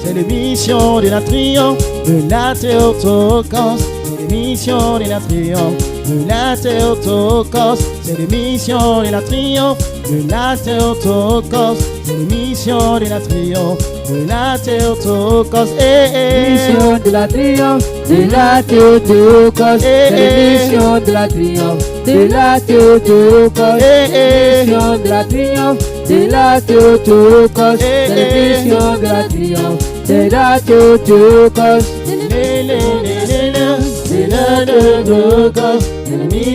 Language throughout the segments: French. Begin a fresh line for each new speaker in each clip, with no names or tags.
C'est l'émission de la triomphe de la Théotokos. C'est l'émission de la triomphe de la Théotokos. C'est l'émission de la triomphe de la Théotokos. C'est l'émission de la triomphe de la Théotokos.
L'émission de la triomphe de la Théotokos. C'est l'émission de la triomphe de la Théotokos. L'émission de la triomphe de la Théotokos. C'est l'émission de la triomphe de la Théotokos.
C'est la Théotokos. C'est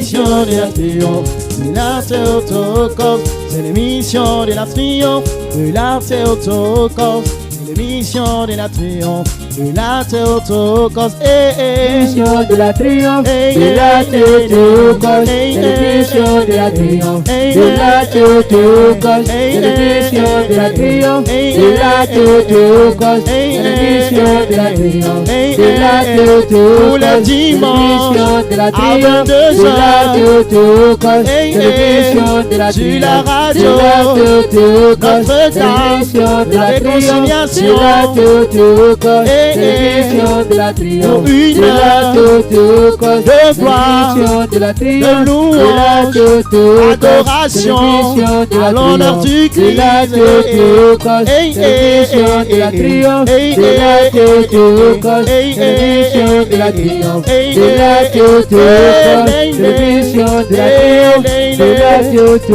l'émission de la triomphe de la Théotokos. C'est l'émission de la triomphe de la Théotokos. C'est l'émission de la triomphe de la Théotokos.
L'émission de la triomphe de la Théotokos. C'est l'émission de la triomphe de la Théotokos. C'est l'émission de la triomphe de la Théotokos. C'est l'émission de la triomphe de la Théotokos.
Tous les dimanches à 22h,
c'est l'émission de la
sur la radio,
Théotokos.
notre temps de réconciliation,
c'est l'émission de la triomphe
pour une heure de gloire, de louange, adoration à l'honneur du Christ.
C'est l'émission de la triomphe de la Théotokos. C'est l'émission de la triomphe de la Théotokos. C'est l'émission de la triomphe de la Théotokos.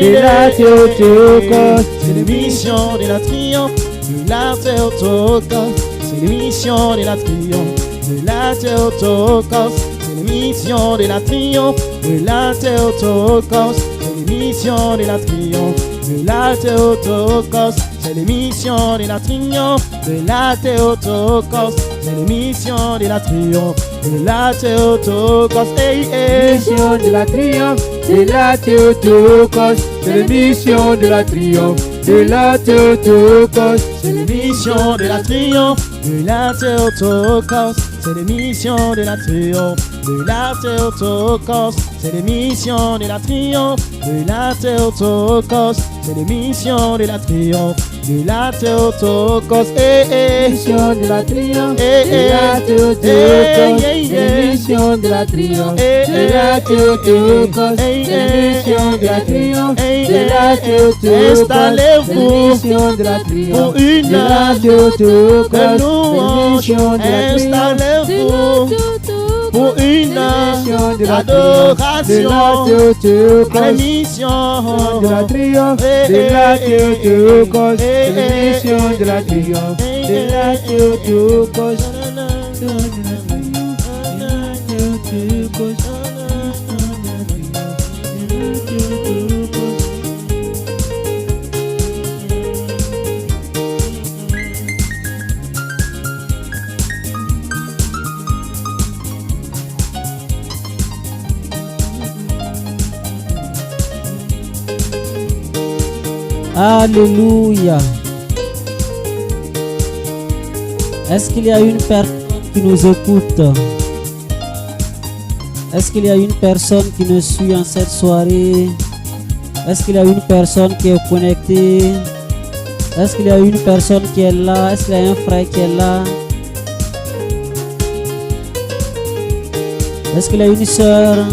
De la Théotokos.
C'est l'émission de la triomphe de la Théotokos. C'est l'émission de la triomphe de la Théotokos. C'est l'émission de la triomphe de la Théotokos. C'est l'émission de la triomphe de la Théotokos. C'est l'émission de la triomphe de la Théotokos. C'est l'émission de la triomphe de la Théotokos.
L'émission de la triomphe de la Théotokos. C'est l'émission de la triomphe de la Théotokos.
C'est l'émission de la triomphe de la Théotokos. C'est l'émission de la triomphe de la Théotokos. C'est l'émission de la triomphe de la Théotokos. C'est l'émission de la triomphe de la Théotokos.
L'émission de la triomphe de la Théotokos. L'émission de la triomphe de la Théotokos. L'émission de la triomphe de la Théotokos.
Installez-vous
L'émission de la triomphe
pour une heure de louange. Installez-vous pour une heure d'adoration à l'émission
de la triomphe de la Théotokos. L'émission de la triomphe de la Théotokos.
Alléluia. Est-ce qu'il y a une personne qui nous écoute? Est-ce qu'il y a une personne qui nous suit en cette soirée? Est-ce qu'il y a une personne qui est connectée? Est-ce qu'il y a une personne qui est là? Est-ce qu'il y a un frère qui est là? Est-ce qu'il y a une sœur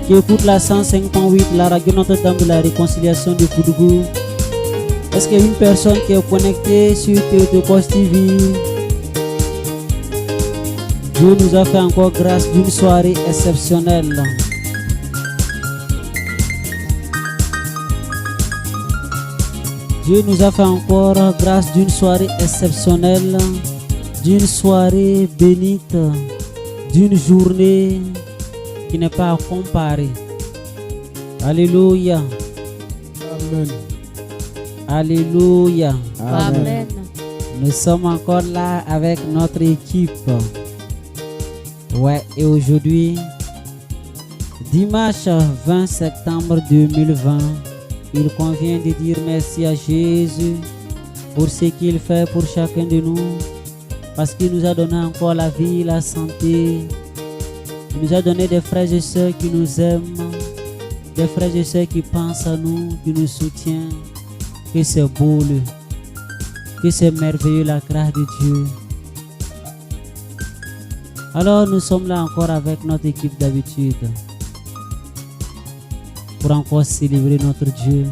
qui écoute la 105.8, la radio Notre-Dame de la Réconciliation de Foudougou? Est-ce qu'il y a une personne qui est connectée sur Théotokos TV? Dieu nous a fait encore grâce d'une soirée exceptionnelle. Dieu nous a fait encore grâce d'une soirée exceptionnelle, d'une soirée bénite, d'une journée qui n'est pas à comparer. Alléluia.
Amen.
Alléluia.
Amen.
Nous sommes encore là avec notre équipe. Ouais, et aujourd'hui, dimanche 20 septembre 2020, il convient de dire merci à Jésus pour ce qu'il fait pour chacun de nous, parce qu'il nous a donné encore la vie, la santé, Tu nous as donné des frères et sœurs qui nous aiment, des frères et sœurs qui pensent à nous, qui nous soutiennent. Que c'est beau, que c'est merveilleux la grâce de Dieu. Alors nous sommes là encore avec notre équipe d'habitude pour encore célébrer notre Dieu,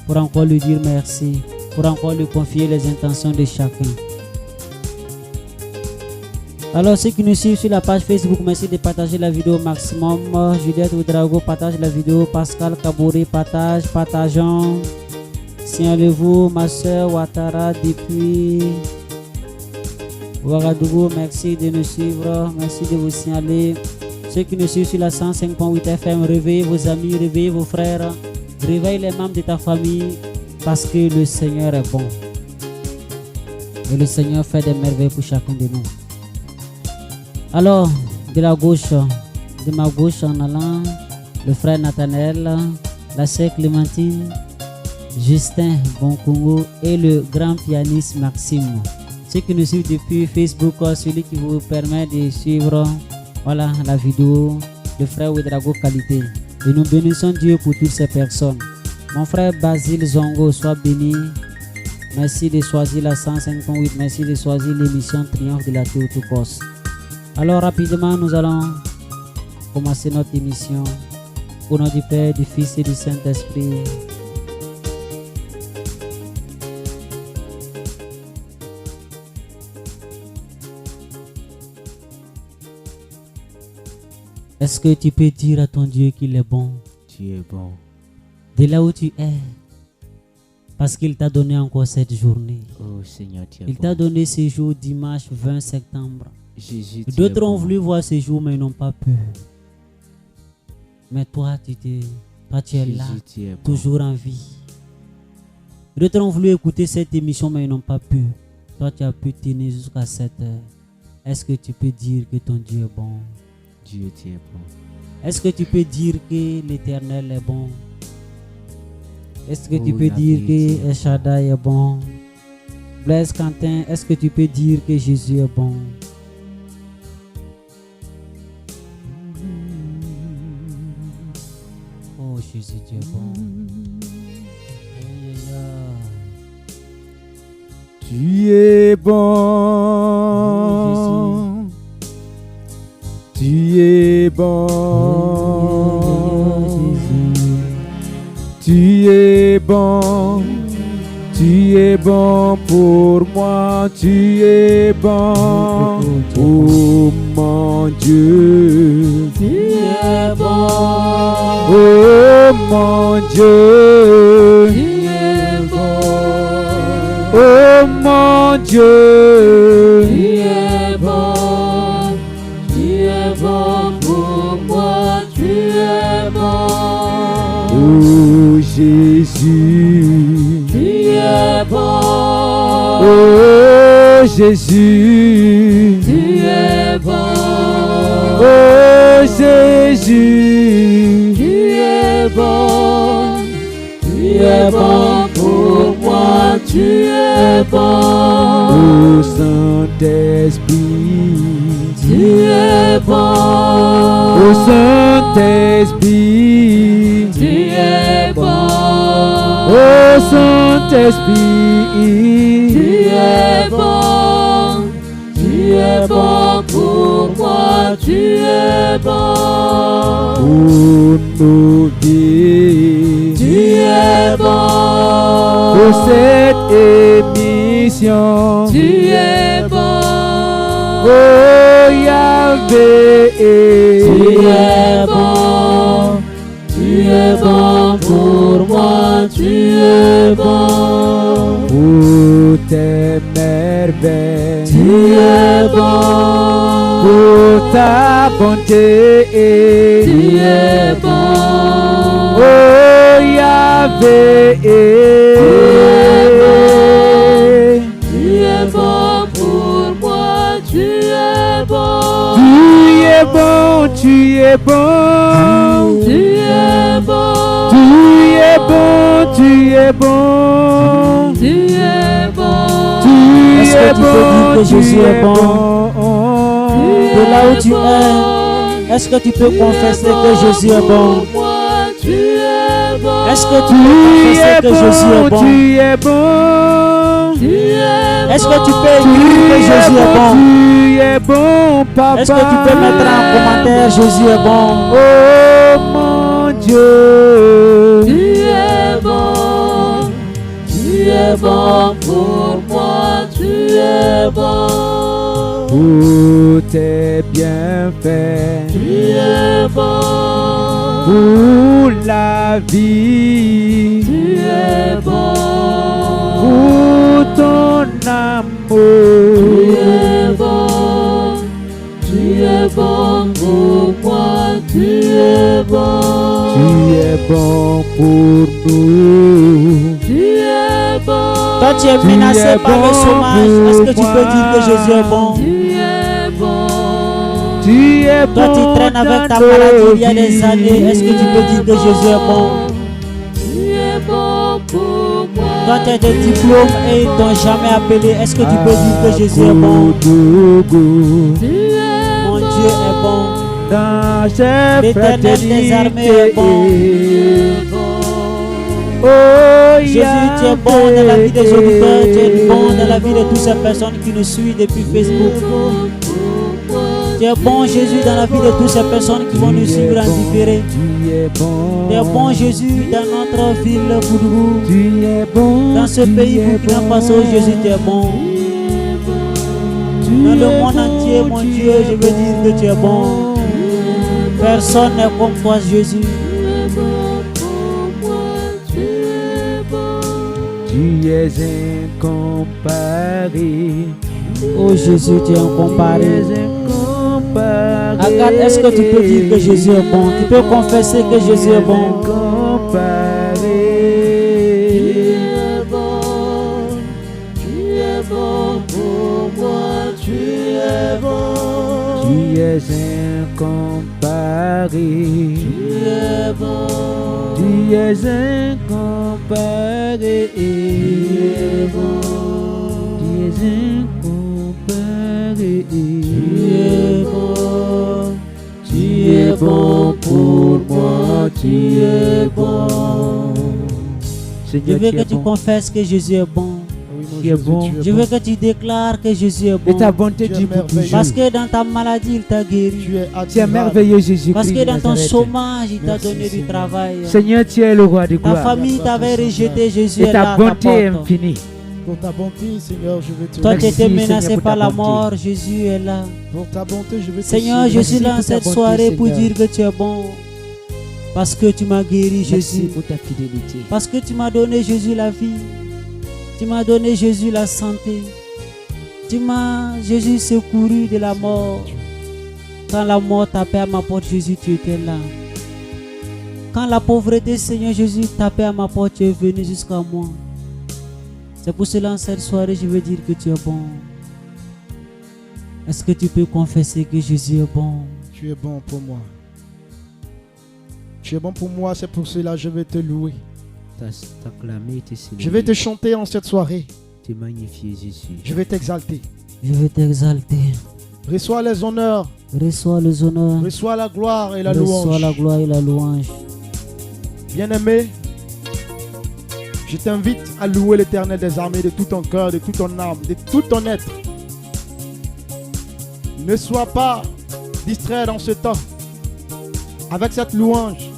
pour encore lui dire merci, pour encore lui confier les intentions de chacun. Alors ceux qui nous suivent sur la page Facebook, merci de partager la vidéo au maximum. Juliette Ouedraogo partage la vidéo, Pascal Kabouri partageons. Signalez-vous, ma soeur Ouattara depuis Ouagadougou, merci de nous suivre, merci de vous signaler. Ceux qui nous suivent sur la 105.8 FM, réveillez vos amis, réveillez vos frères, réveille les membres de ta famille parce que le Seigneur est bon. Et le Seigneur fait des merveilles pour chacun de nous. Alors, de la gauche, de ma gauche en allant, le frère Nathanaël, la sœur Clémentine, Justin Bonkongo et le grand pianiste Maxime. Ceux qui nous suivent depuis Facebook, celui qui vous permet de suivre voilà, la vidéo, le frère Ouedraogo Qualité. Et nous bénissons Dieu pour toutes ces personnes. Mon frère Basile Zongo, sois béni. Merci de choisir la 105.8, merci de choisir l'émission Triomphe de la Théotokos. Alors rapidement, nous allons commencer notre émission. Au nom du Père, du Fils et du Saint-Esprit. Est-ce que tu peux dire à ton Dieu qu'il est bon?
Tu es bon.
De là où tu es, parce qu'il t'a donné encore cette journée.
Oh Seigneur, tu es
Il
bon.
t'a donné ce jour dimanche 20 septembre.
Jésus,
D'autres ont voulu voir ce jour, mais ils n'ont pas pu. Mais toi, tu es là,
tu es bon.
toujours en vie. D'autres ont voulu écouter cette émission, mais ils n'ont pas pu. Toi, tu as pu tenir jusqu'à 7 heures. Est-ce que tu peux dire que ton Dieu est bon?
Dieu, tu es bon.
Est-ce que tu peux dire que l'Éternel est bon? Est-ce que tu
Oh,
peux dire
Yahvé,
que El Shaddai est bon? Blaise Quentin, est-ce que tu peux dire que Jésus est bon? Oh Jésus, tu es bon.
Tu es bon. Tu es bon. Tu es bon. Tu es bon pour moi. Tu es bon. Oh mon Dieu.
Tu es bon.
Oh mon Dieu.
Tu es bon.
Oh mon Dieu.
Tu es bon. Tu es bon pour moi. Tu es bon.
Oh Jésus.
Tu es bon.
Oh Jésus.
Tu es bon.
Oh Jésus.
Tu es bon. Tu es bon pour moi. Tu es bon.
Oh Saint-Esprit.
Tu es bon.
Oh Saint-Esprit.
Tu es bon.
Oh Saint-Esprit.
Tu es bon. Tu es bon pour moi. Tu es bon.
Oh nos vies.
Tu es bon.
Pour cette émission.
Tu es bon.
Oh Yahvé.
Tu es bon. Tu es bon pour moi. Tu es bon.
Pour tes merveilles.
Tu es bon.
Pour ta bonté.
Tu es bon.
Oh Yahvé.
Tu es bon pour moi. Tu es bon.
Tu es bon, tu es bon.
Tu es bon.
Tu es bon, tu es bon.
Tu es bon.
Tu
Est-ce que
es
tu peux dire
bon,
que Jésus
tu
est
es
bon?
bon.
De là où tu es, Est-ce que tu peux confesser que Jésus est bon? Est-ce que tu peux confesser que Jésus est bon?
Tu es bon.
Est-ce que tu peux dire que Jésus est bon?
Tu es bon, papa.
Est-ce que tu peux mettre en commentaire Jésus est bon?
Oh mon Dieu.
Tu es bon. Tu es bon pour moi. Tu es bon.
Pour tes bienfaits.
Tu es bon.
Pour la vie.
Tu es bon.
Pour ton amour.
Tu es bon. Tu es bon pour moi. Tu es bon.
Tu es bon pour nous.
Tu es bon.
Toi, tu es menacé par le chômage. Est-ce que tu peux dire que Jésus est bon?
Tu es bon.
Tu es bon.
Toi, tu traînes avec ta maladie il y a des années. Est-ce que tu peux dire que Jésus est bon?
Tu es bon pour moi.
Toi, tu as des diplômes et ils t'ont jamais appelé. Est-ce que tu peux dire que Jésus est bon?
Tu es
Mon Dieu est bon.
Dans cette
L'Éternel des armées est bon.
Oh,
Jésus, tu es bon dans la vie des auditeurs. Tu es bon dans la vie de toutes ces personnes qui nous suivent depuis Facebook. Tu es bon, Jésus, dans la vie de toutes ces personnes qui vont nous suivre en différé.
Tu es bon.
Tu es bon, Jésus, dans notre ville Boudou.
Tu es bon.
Dans ce pays Burkina Faso, Jésus, tu es bon. Dans le monde entier, mon Dieu, je veux dire que tu es bon. Personne n'est comme toi, Jésus.
Tu es incomparé.
Oh Jésus, tu es incomparé.
Tu es incomparé.
Agathe, est-ce que tu peux dire que Jésus est bon? Tu peux confesser que Jésus est bon.
Incomparé.
Tu es bon pour moi. Tu es bon.
Tu es incomparé.
Tu es bon.
Tu es incomparé. Tu es bon. Tu es incomparé.
Tu es bon. Tu es bon pour moi. Tu es bon.
Je
Seigneur,
veux
tu
que
es
tu
bon.
confesses que Jésus est bon.
Oui, mon
Tu es
Jésus,
bon.
tu es
Je veux que tu déclares que Jésus est
Et ta
bon.
bonté
Tu es
dit pour
merveilleux.
toujours.
Parce que dans ta maladie, il t'a guéri.
Tu es
Tu es
admirable.
merveilleux, Jésus-Christ.
Parce que dans ton
Nazareth.
chômage, il t'a
Merci,
donné du
Seigneur.
travail.
Seigneur, tu es le roi de
Ta
gloire.
famille t'avait rejeté, Jésus
Et
est
ta
là à
bonté est
ta porte.
infinie.
Pour ta bonté, Seigneur, je veux te
Toi, tu
Merci,
étais
Seigneur,
menacé
pour
par
ta
la
bonté.
mort, Jésus est là.
Pour ta bonté, je veux te
Seigneur, je
célébrer.
suis là en
pour ta
cette
bonté,
soirée pour
Seigneur.
dire que tu es bon. Parce que tu m'as guéri,
Merci
Jésus.
pour ta fidélité.
Parce que tu m'as donné, Jésus, la vie. Tu m'as donné, Jésus, la santé. Tu m'as, Jésus, secouru de la mort. Quand la mort tapait à ma porte, Jésus, tu étais là. Quand la pauvreté, Seigneur Jésus, tapait à ma porte, tu es venu jusqu'à moi. C'est pour cela, en cette soirée, je veux dire que tu es bon. Est-ce que tu peux confesser que Jésus est bon?
Tu es bon pour moi. Tu es bon pour moi, c'est pour cela que je vais te louer.
T'acclamer, te célébrer.
Je vais te chanter en cette soirée.
te magnifier, Jésus.
Je vais t'exalter.
Je vais t'exalter.
Reçois les honneurs.
Reçois les honneurs.
Reçois la gloire et la
Reçois
louange.
la gloire et la louange.
Bien-aimé, je t'invite à louer l'Éternel des armées de tout ton cœur, de toute ton âme, de tout ton être. Ne sois pas distrait dans ce temps. Avec cette louange,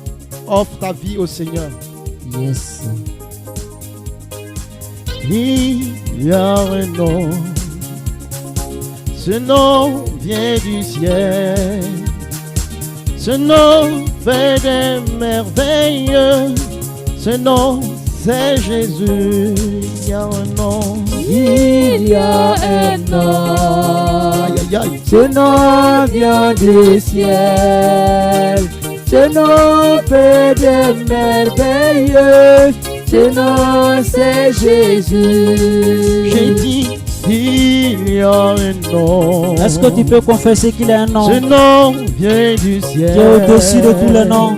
offre ta vie au Seigneur.
Yes.
Il y a un nom, ce nom vient du ciel, ce nom fait des merveilles, ce nom c'est Jésus. Il y a un nom,
Il y a un nom,
aïe aïe aïe,
Ce nom vient du ciel, ce nom fait des merveilles, ce nom c'est Jésus.
j'ai dit il y a un nom.
Est-ce que tu peux confesser qu'il a un nom
Ce nom vient du ciel,
qui est au-dessus de tous les noms?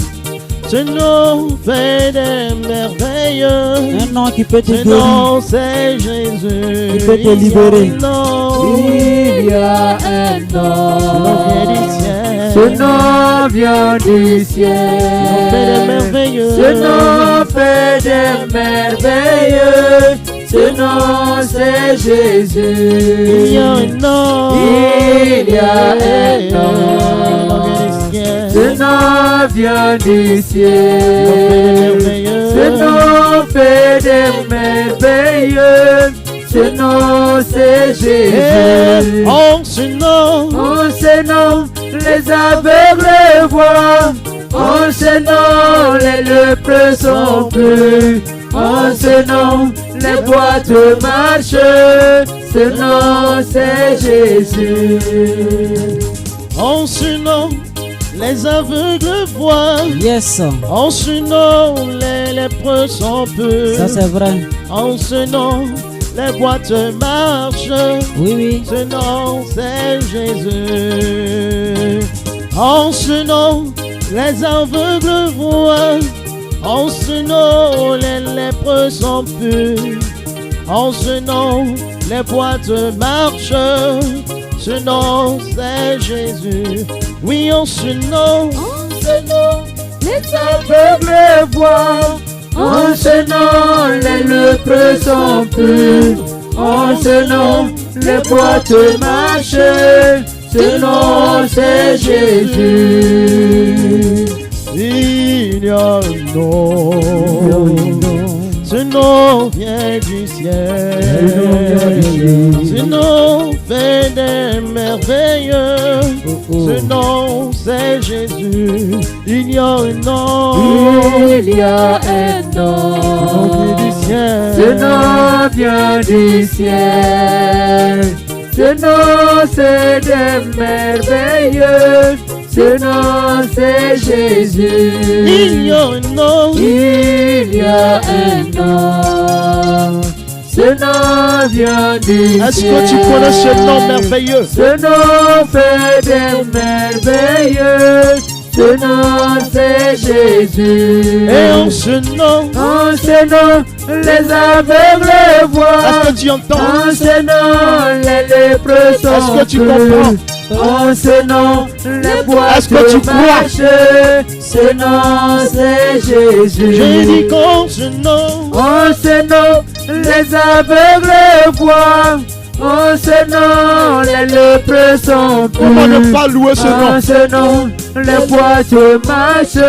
ce nom fait des merveilles.
Un nom qui peut te
Ce
guérir.
nom c'est Jésus.
Il peut te libérer.
Il y a un nom.
Il y a un
Ce nom vient du
nom,
ciel.
Ce nom vient du ciel.
Fait des merveilleux.
Ce nom fait des merveilleux. Ce nom c'est Jésus.
Il y a un nom.
Il y a un nom. Ce nom vient du ciel. Ce nom fait des merveilleux. Ce nom c'est Jésus.
En ce nom,
En ce nom, les aveugles voient. En ce nom, les lépreux sont purs. En ce nom, les boîtes marchent. Ce nom c'est Jésus.
en ce nom, les aveugles voient.
Yes,
En ce nom, les lépreux sont purs.
ça c'est vrai.
En ce nom, les boîtes marchent.
Oui, oui.
Ce nom, c'est Jésus. En ce nom, les aveugles voient. En ce nom, les lépreux sont purs. En ce nom, les boîtes marchent. Ce nom, c'est Jésus. Oui, en ce nom,
Les aveugles voient. En ce nom, les lépreux sont purs. En ce nom, les boîtes marchent. Ce nom, c'est Jésus.
il y a un nom. Ce nom vient du ciel. Ce nom fait des merveilleux. Ce nom, c'est Jésus. Il y a un nom.
Il y a un nom.
Du ciel.
Ce nom vient du ciel. Ce nom c'est des merveilleux. Ce nom c'est Jésus.
Il y a un nom.
Il y a un nom. Ce nom vient du ciel.
Est-ce que tu connais ce nom merveilleux?
Ce nom fait des merveilleux. Ce nom c'est Jésus.
Et en ce nom,
En ce nom, les aveugles
est-ce
voient.
que tu entends?
En ce nom, les lépreux sont
Est-ce que tu
purs.
comprends?
En ce nom, les boîtes
Est-ce que tu crois?
marchent. Ce nom c'est Jésus.
J'ai dit qu'en ce nom,
En ce nom, les aveugles voient. En ce nom, les lépreux sont purs.
comment ne pas louer ce
En
nom?
ce nom, les boîtes marchent.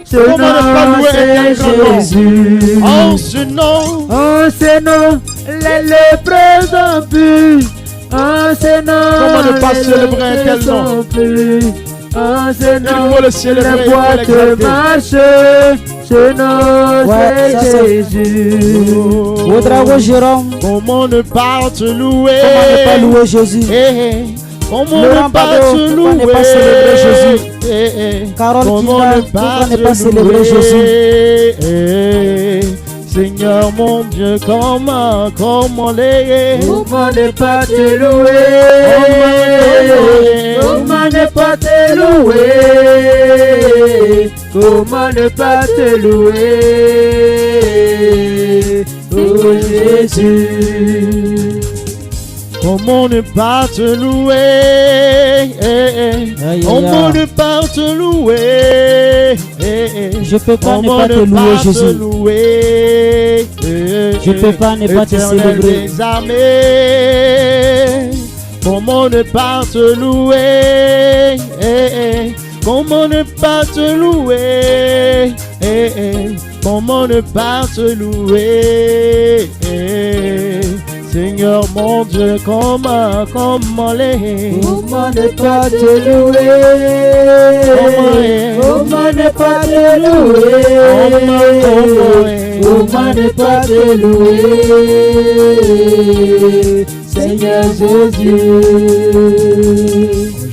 Ce
Comment ne pas
nom
louer
c'est
un grand nom?
Jésus.
En ce nom,
En ce nom, les lépreux sont purs. En ce nom,
Comment ne pas
les
célébrer un tel
lépreux
nom?
sont purs. En ce
il
nom,
faut le célébrer,
les
il faut
boîtes
l'exalter.
marchent. Ce nom
Ouais, ça,
c'est
c'est-
Jésus.
Wodrago Jérôme,
Comment ne pas te louer?
comment ne pas louer Jésus?
Eh, eh. Comment
Laurent
ne pas
Bado,
te
pourquoi
louer?
ne pas célébrer Jésus?
Eh, eh.
Carole
Comment
Kida,
ne
pourquoi ne
te
pas célébrer
louer?
Jésus?
Eh, eh. Seigneur mon Dieu, comment les
Comment ne pas te louer? Comment ne pas te louer? Comment ne pas te louer? Oh Jésus.
Comment ne pas te louer? Eh, eh.
Aïe,
Comment
aïe.
ne pas te louer? Eh, eh.
Je peux pas ne
Comment
pas te louer, Jésus.
louer?
Je peux pas ne pas te
Éternel
célébrer.
des armées. Comment ne pas te louer? Eh, eh. Comment ne pas te louer? Eh, eh. Comment ne pas te louer? Eh, Seigneur mon Dieu, comment les
Comment ne pas te louer? Comment ne pas te louer? Comment ne pas te louer? Seigneur Jésus.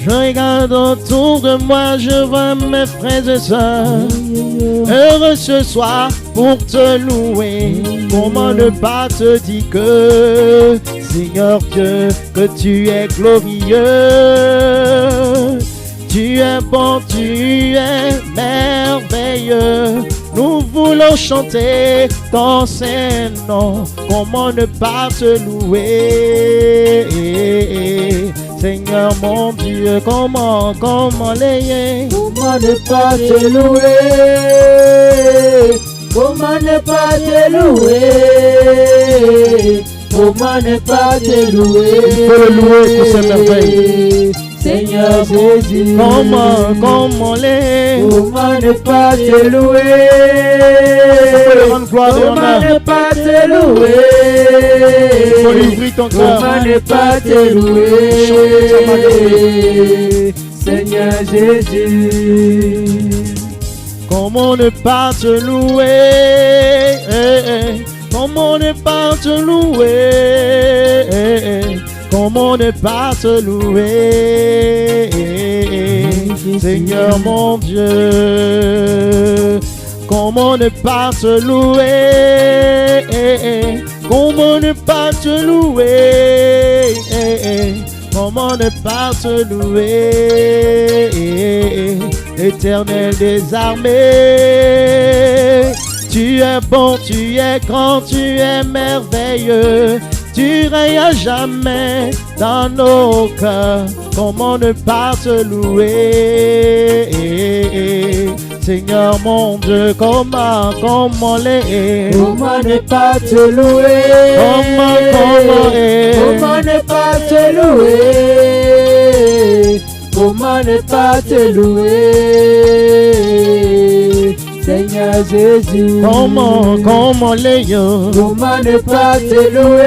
Je regarde autour de moi, je vois mes frères et sœurs heureux ce soir pour te louer. Comment ne pas te dire que, Seigneur Dieu, que tu es glorieux. Tu es bon, tu es merveilleux. Nous voulons chanter ton Saint-Nom. Comment ne pas te louer? Seigneur mon Dieu, comment l'ayer?
Comment ne pas te louer? Comment ne pas te louer? Comment ne pas te louer?
Il faut le louer pour ses merveilles.
Seigneur Jésus,
comment l'aimer?
Comment ne pas te louer? Comment ne pas te louer?
Il faut lui ouvrir ton cœur.
Comment ne pas te louer? Seigneur Jésus,
comment ne pas te louer? Comment ne pas te louer? Comment ne pas te louer? Seigneur mon Dieu, comment ne pas te louer? Comment ne pas te louer? Comment ne pas te louer? Éternel des armées, tu es bon, tu es grand, tu es merveilleux. Tu règnes à jamais dans nos cœurs. Comment ne pas te louer? Seigneur mon Dieu, comment l'aimer?
Comment ne pas te louer?
Comment
ne pas te louer? Comment ne pas te louer? Seigneur Jésus,
comment l'ayant?
Comment ne pas te louer?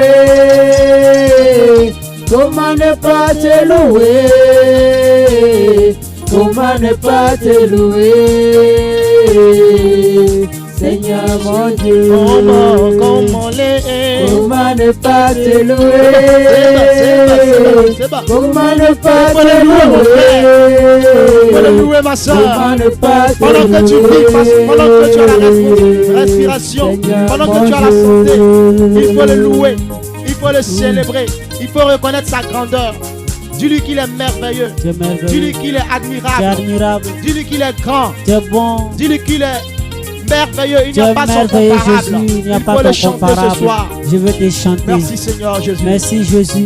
Comment ne pas te louer? Comment ne pas te louer? Seigneur mon Dieu,
comment l'aimer?
Comment ne pas te louer? Comment ne pas te louer?
Comment louer ma soeur?
Comment ne pas te
pendant que tu vis, pendant que tu as la respiration, pendant que tu as la santé, il faut le louer, il faut le célébrer, il faut reconnaître sa grandeur. Dis-lui qu'il est merveilleux. Dis-lui qu'il est admirable. Dis-lui qu'il est grand.
Bon.
Dis-lui qu'il est merveilleux. Il n'y a pas son comparable. Il faut le chanter ce soir.
Je veux te chanter.
Merci Seigneur Jésus.
Merci Jésus.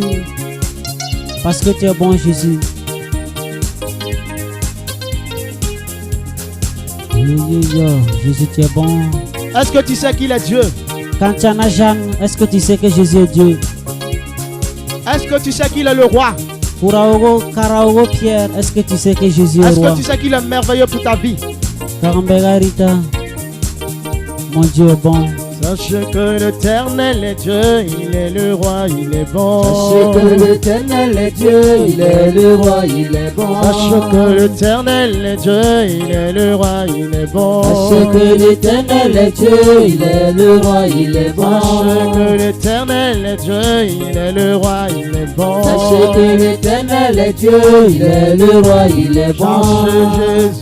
Parce que tu es bon Jésus. Jésus, tu es bon.
Est-ce que tu sais qu'il est Dieu?
Quand tu en as Jeanne, est-ce que tu sais que Jésus est Dieu?
Est-ce que tu sais qu'il est le roi?
Kuraogo, Karaogo, Pierre, est-ce que tu sais que Jésus est roi?
Est-ce que tu sais qu'il est merveilleux pour ta vie?
Karambegarita, mon Dieu est bon.
Sache que l'Éternel est Dieu, il est le roi, il est bon.
Sache que l'Éternel est Dieu, il est le roi, il est bon.
Sache que l'Éternel est Dieu, il est le roi, il est bon.
Sache que l'Éternel est Dieu, il est le roi, il est bon.
Sache que l'Éternel est Dieu, il est le roi, il est bon.
Sachez que l'Éternel est Dieu, il est le roi, il est bon.
Sache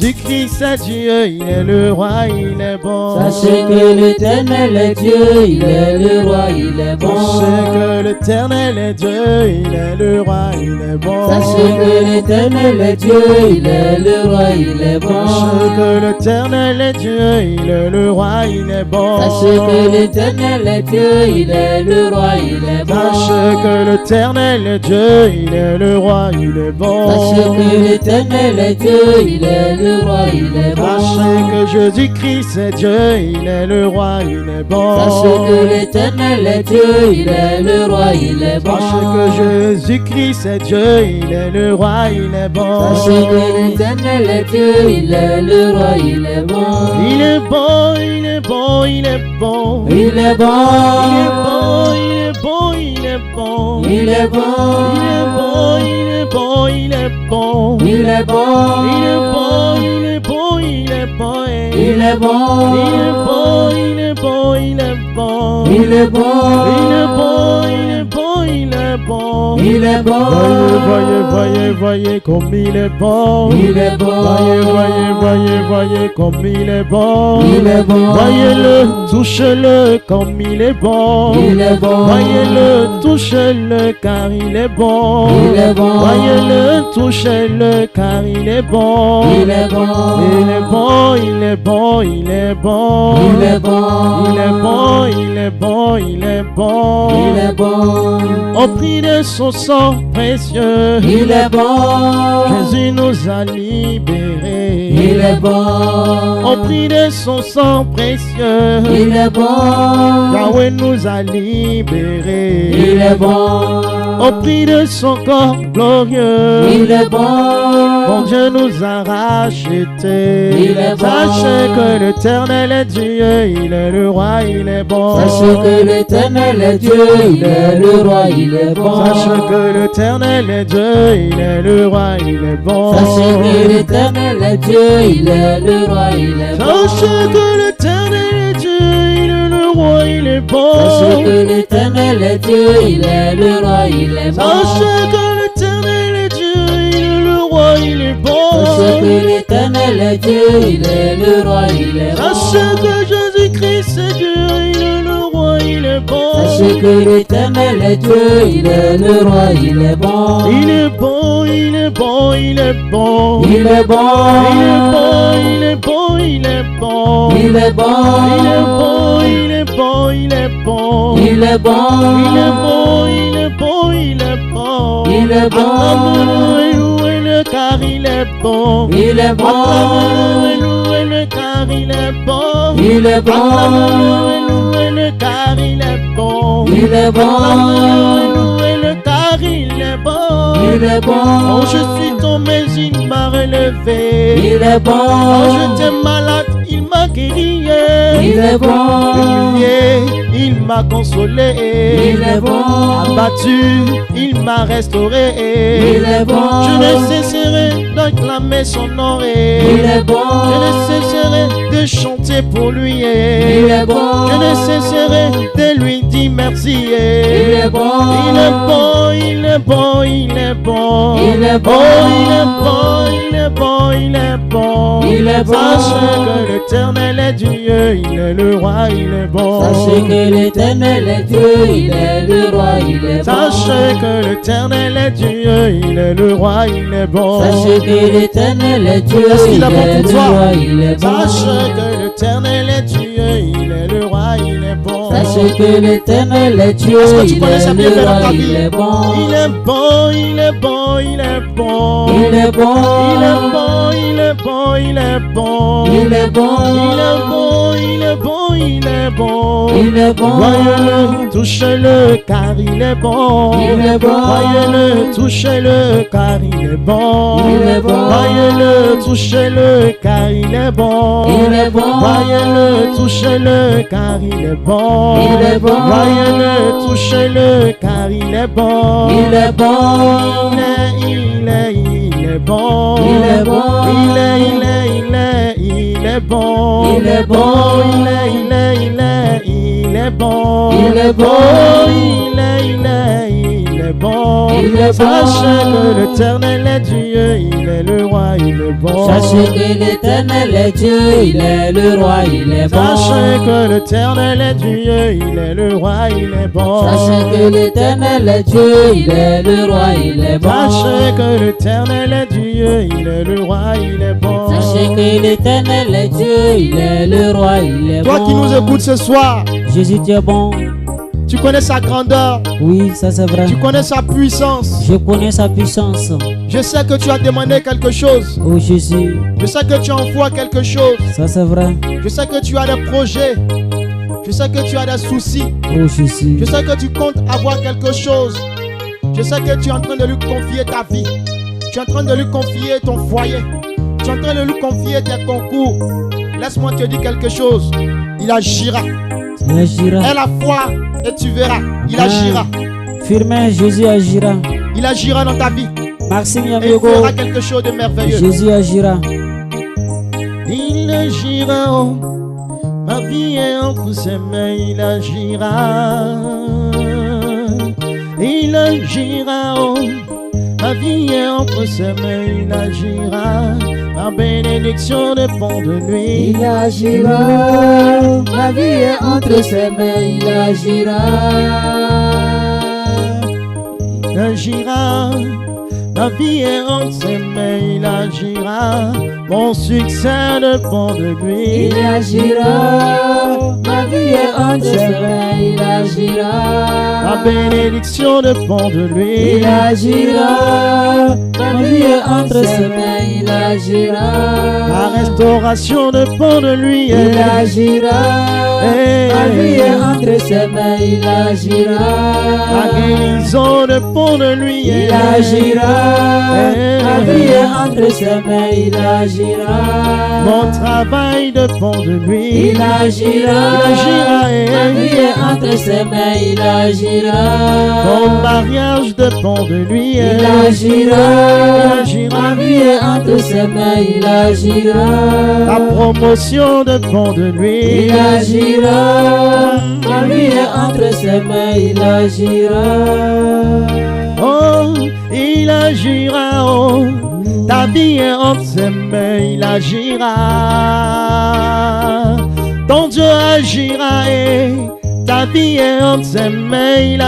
Jésus-Christ est Dieu, il est le roi, il est bon.
Sachez que l'Éternel est Dieu, il est le roi, il est bon.
Sachez que l'Éternel est Dieu, il est le roi, il est bon.
Sachez que l'Éternel est Dieu, il est le roi, il est bon.
Sachez que l'Éternel est Dieu, il est le roi, il est bon.
Sachez que l'Éternel est Dieu, il est le roi, il est bon.
Sachez que l'Éternel est Dieu, il est le roi, il est bon.
Sachez que l'Éternel est Dieu, il est le roi, il est bon.
Sachez que Jésus-Christ est Dieu, il est le roi, il est bon.
Sachez que l'Éternel est Dieu, il est le roi, il est bon.
Sachez que Jésus-Christ est Dieu, il est le roi, il est bon.
Sachez que l'Éternel est Dieu, il est le roi, il est bon.
Il est bon, il est bon, il est bon.
Il est bon,
Il est bon, il est bon, il est bon.
il est bon,
Il est bon, il est bon, il est bon.
il est bon,
Il est bon, il est bon, il est bon.
il est bon,
Il est bon, il est bon, il est bon.
il est bon,
Il est bon, il est bon, il est bon.
il est bon,
Voyez comme il est bon.
il est bon,
Voyez comme il est bon.
il est bon,
Voyez-le, touchez-le comme il est bon.
il est bon,
Voyez-le, touchez-le car il est bon.
il est bon,
Voyez-le, touchez-le car il est bon.
il est bon,
Il est bon, il est bon, il est bon.
il est bon,
Il est bon, il est bon, il est bon.
il est bon.
On prie prix de son sang précieux.
Il est bon,
Jésus nous a libérés.
il est bon,
Au prix de son sang précieux.
il est bon,
Yahweh nous a libérés.
il est bon,
Au prix de son corps glorieux.
il est bon,
Mon Dieu nous a rachetés.
Il est bon.
Sachez que l'Éternel est Dieu, il est le roi, il est bon.
sachez que l'Éternel est Dieu, il est le roi, il est bon.
Sachez que l'Éternel est Dieu, il est le roi, il est bon.
Sachez que l'Éternel est Dieu, il est le roi, il est bon.
Sachez que l'Éternel est Dieu, il est le roi, il est bon.
Sachez que l'Éternel est Dieu, il est le roi, il est bon.
Sachez que l'Éternel est Dieu, il est le roi, il est bon.
Sachez que l'Éternel est Dieu, il est le roi, il est bon.
Sachez que Jésus-Christ est Dieu, il est le roi, il est bon.
Sachez que l'Éternel est Dieu, il est le roi, il est bon.
Il est bon, il est bon, il est bon.
Il est bon,
Il est bon, il est bon, il est bon.
il est bon,
Il est bon, il est bon, il est bon.
il est bon,
Il est bon, il est bon, il est bon.
Il est bon.
Louez-le car il est bon.
il est bon,
Louez-le car il est bon.
il est bon,
Louez-le car il est bon.
il est bon,
Louez-le car il est bon.
il est bon,
Oh, je suis tombé, il m'a relevé.
il est
Oh,
bon,
j'étais malade, il m'a guéri.
il est bon,
Humilié, il m'a consolé.
il est bon,
Abattu, il m'a restauré.
il est bon,
Je ne cesserai d'acclamer son nom.
il est bon,
Je ne cesserai de chanter pour lui.
il est bon,
Je ne cesserai de lui dire merci.
il est bon,
Il est bon, il est bon, il est bon.
il est bon,
Oh, il est bon, il est bon, il est bon.
Il est bon.
Sachez que l'Éternel est Dieu, il est le roi, il est bon.
sachez que l'Éternel est Dieu, il est le roi, il est bon.
Sachez que l'Éternel est Dieu, il est le roi, il est bon.
Sachez que l'Éternel est Dieu,
Est-ce qu'il
il
a bon
est
pour
le
toi?
roi, il est bon.
Sachez que l'Éternel est Dieu, il est le roi, il est bon.
Sachez que l'Éternel est Dieu,
Est-ce que tu
il
connais sa
est le
bienfaite dans
roi,
ta
il
vie?
est bon.
Il est bon, il est bon, il est bon.
Il est bon,
Il est bon, il est bon, il est bon.
il est bon,
Il est bon, il est bon, il est bon.
il est bon,
Voyez-le, touchez-le car il est bon.
Il est bon.
Voyez-le, touchez-le car il est bon.
Il est bon.
Voyez-le, touchez-le car il est bon.
il est bon,
Voyez-le, touchez-le car il est bon.
Il est bon.
Voyez-le, touchez-le car il est bon.
il est bon,
Il est bon.
Il est bon.
Il est bon.
Il est bon.
Il est bon.
Il est bon.
Il est bon.
Il est bon.
Sachez que l'Éternel est Dieu, il est le roi, il est bon.
sachez que l'Éternel est Dieu, il est le roi, il est bon.
Sachez que l'Éternel est Dieu, il est le roi, il est bon.
Sachez que l'Éternel est Dieu, il est le roi, il est bon.
Sachez que l'Éternel est Dieu, il est le roi, il est bon.
Sachez que l'Éternel est Dieu, il est le roi, il est bon.
Toi qui nous écoutes ce soir,
Jésus, tu es bon.
tu connais sa grandeur,
Oui, ça c'est vrai.
tu connais sa puissance.
Je connais sa puissance.
Je sais que tu as demandé quelque chose.
Oh Jésus,
Je sais que tu envoies quelque chose.
ça c'est vrai.
Je sais que tu as des projets. Je sais que tu as des soucis.
Oh Jésus.
Je sais que tu comptes avoir quelque chose. Je sais que tu es en train de lui confier ta vie. Tu es en train de lui confier ton foyer. Tu es en train de lui confier tes concours. Laisse-moi te dire quelque chose. Il agira.
Il agira.
Aie la foi et tu verras. Il agira.
Firme, Jésus agira.
Il agira dans ta vie.
Merci
Et il
Nyamigo.
fera quelque chose de merveilleux.
Jésus agira.
Il agira. Oh. Ma vie est entre ses mains. Il agira. Il agira. Oh. Ma vie est entre ses mains. Il agira. Ma bénédiction dépend de lui.
Il agira, ma vie est entre ses mains, il agira.
Il agira. Ta vie est entre ses mains, il agira. Mon succès dépend de lui.
Il agira. Ma vie est entre ses mains, il agira.
Ma bénédiction dépend de lui.
Il agira. Ma vie est entre ses mains, il agira.
Ma restauration dépend de lui.
Il agira. Ma vie est entre ses mains, il agira.
Ma guérison dépend de lui.
Il agira. Ma vie est entre ses mains, il agira.
Mon travail dépend de lui.
Il agira. Ma vie est entre ses mains, il agira.
Mon mariage dépend de lui.
Il agira. Ma vie est entre ses mains, il agira.
Ta promotion dépend de lui.
Il agira. Ma vie est entre ses mains, il agira.
Oh, il agira. Oh, ta vie est entre ses mains, il agira. Ton Dieu agira et ta vie est entre ses mains, il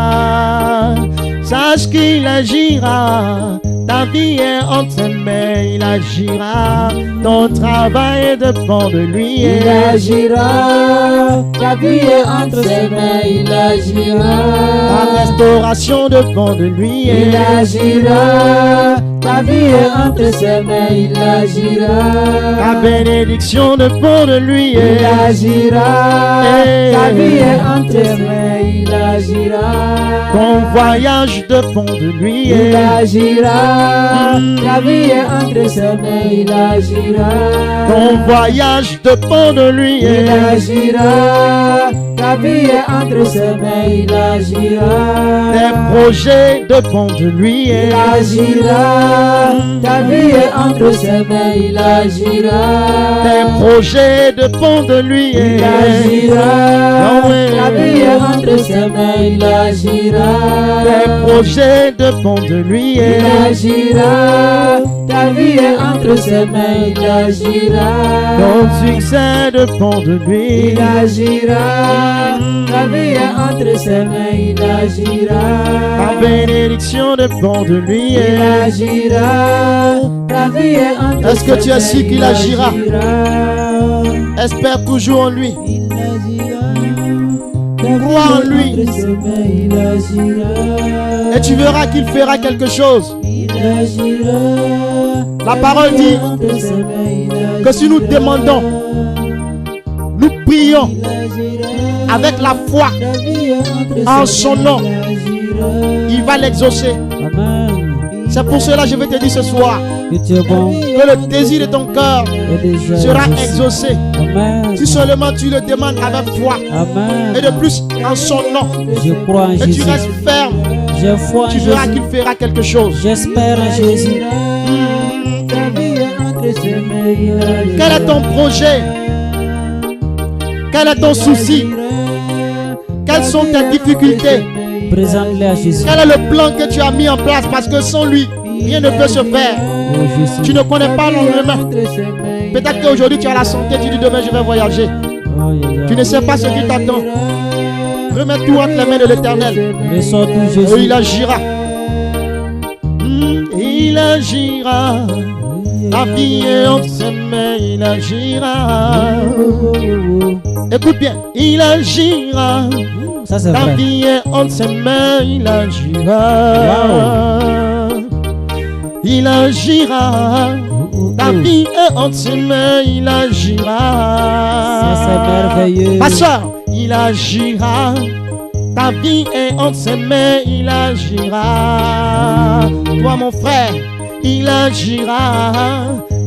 agira. Sache qu'il agira. Ta vie est entre ses mains, il agira. Ton travail dépend de lui.
Il agira. Ta vie est entre ses mains, il agira.
Ta restauration dépend de lui.
Il agira. Ta vie est entre ses mains, il agira.
Ta bénédiction dépend de lui.
Il agira. Ta vie est entre ses mains, il agira.
Ton voyage dépend de lui.
Il agira. Ta vie est entre ses mains, il agira.
Ton voyage dépend de lui.
Il agira. Ta vie est entre ses mains, il agira.
Tes projets dépendent de lui.
Il agira. Ta vie est entre ses mains, il agira.
Tes projets dépendent de lui.
Il agira. Ta vie est entre ses mains, il agira.
Tes projets dépendent de lui.
Il agira. Ta vie est entre ses mains, il agira.
Ton succès dépend de lui.
Il agira. Ta vie est entre ses mains, il agira.
Ta bénédiction dépend de lui.
Il agira. Ta vie est entre ses mains.
Est-ce que tu as su qu'il agira? Espère toujours en lui. Crois en lui. Et tu verras qu'il fera quelque chose. La parole dit que si nous demandons, nous prions avec la foi en son nom, il va l'exaucer.
Amen.
C'est pour cela que je vais te dire ce soir
Que tu es bon.
que le désir de ton cœur
Et déjà
sera
exaucé.
exaucé.
Amen.
Si seulement tu le demandes avec foi
Amen.
et de plus en son nom,
Je crois en
et tu
Jésus.
restes ferme,
J'ai foi en
tu verras
Jésus.
qu'il fera quelque chose.
J'espère en Jésus.
Quel est ton projet? Quel est ton souci? Quelles sont tes difficultés?
Présente-les à Jésus.
Quel est le plan que tu as mis en place? Parce que sans lui, rien ne peut se faire.
Oh Jésus.
Tu ne connais pas le lendemain. Peut-être qu'aujourd'hui tu as la santé, tu dis demain je vais voyager.
Oh, yeah, yeah.
Tu ne sais pas ce qui t'attend. Remets tout entre les mains de l'Éternel.
Ressors tout
Et
Jésus.
il agira. Il agira. Ta vie est entre ses mains, il agira. Écoute bien, il agira.
Ça c'est
Ta
vrai.
vie est entre ses mains, il agira. Il agira. Ta vie est entre ses mains, il agira.
Ça c'est merveilleux.
Ma soeur, il agira. Ta vie est entre ses mains, il agira. Toi mon frère, il agira.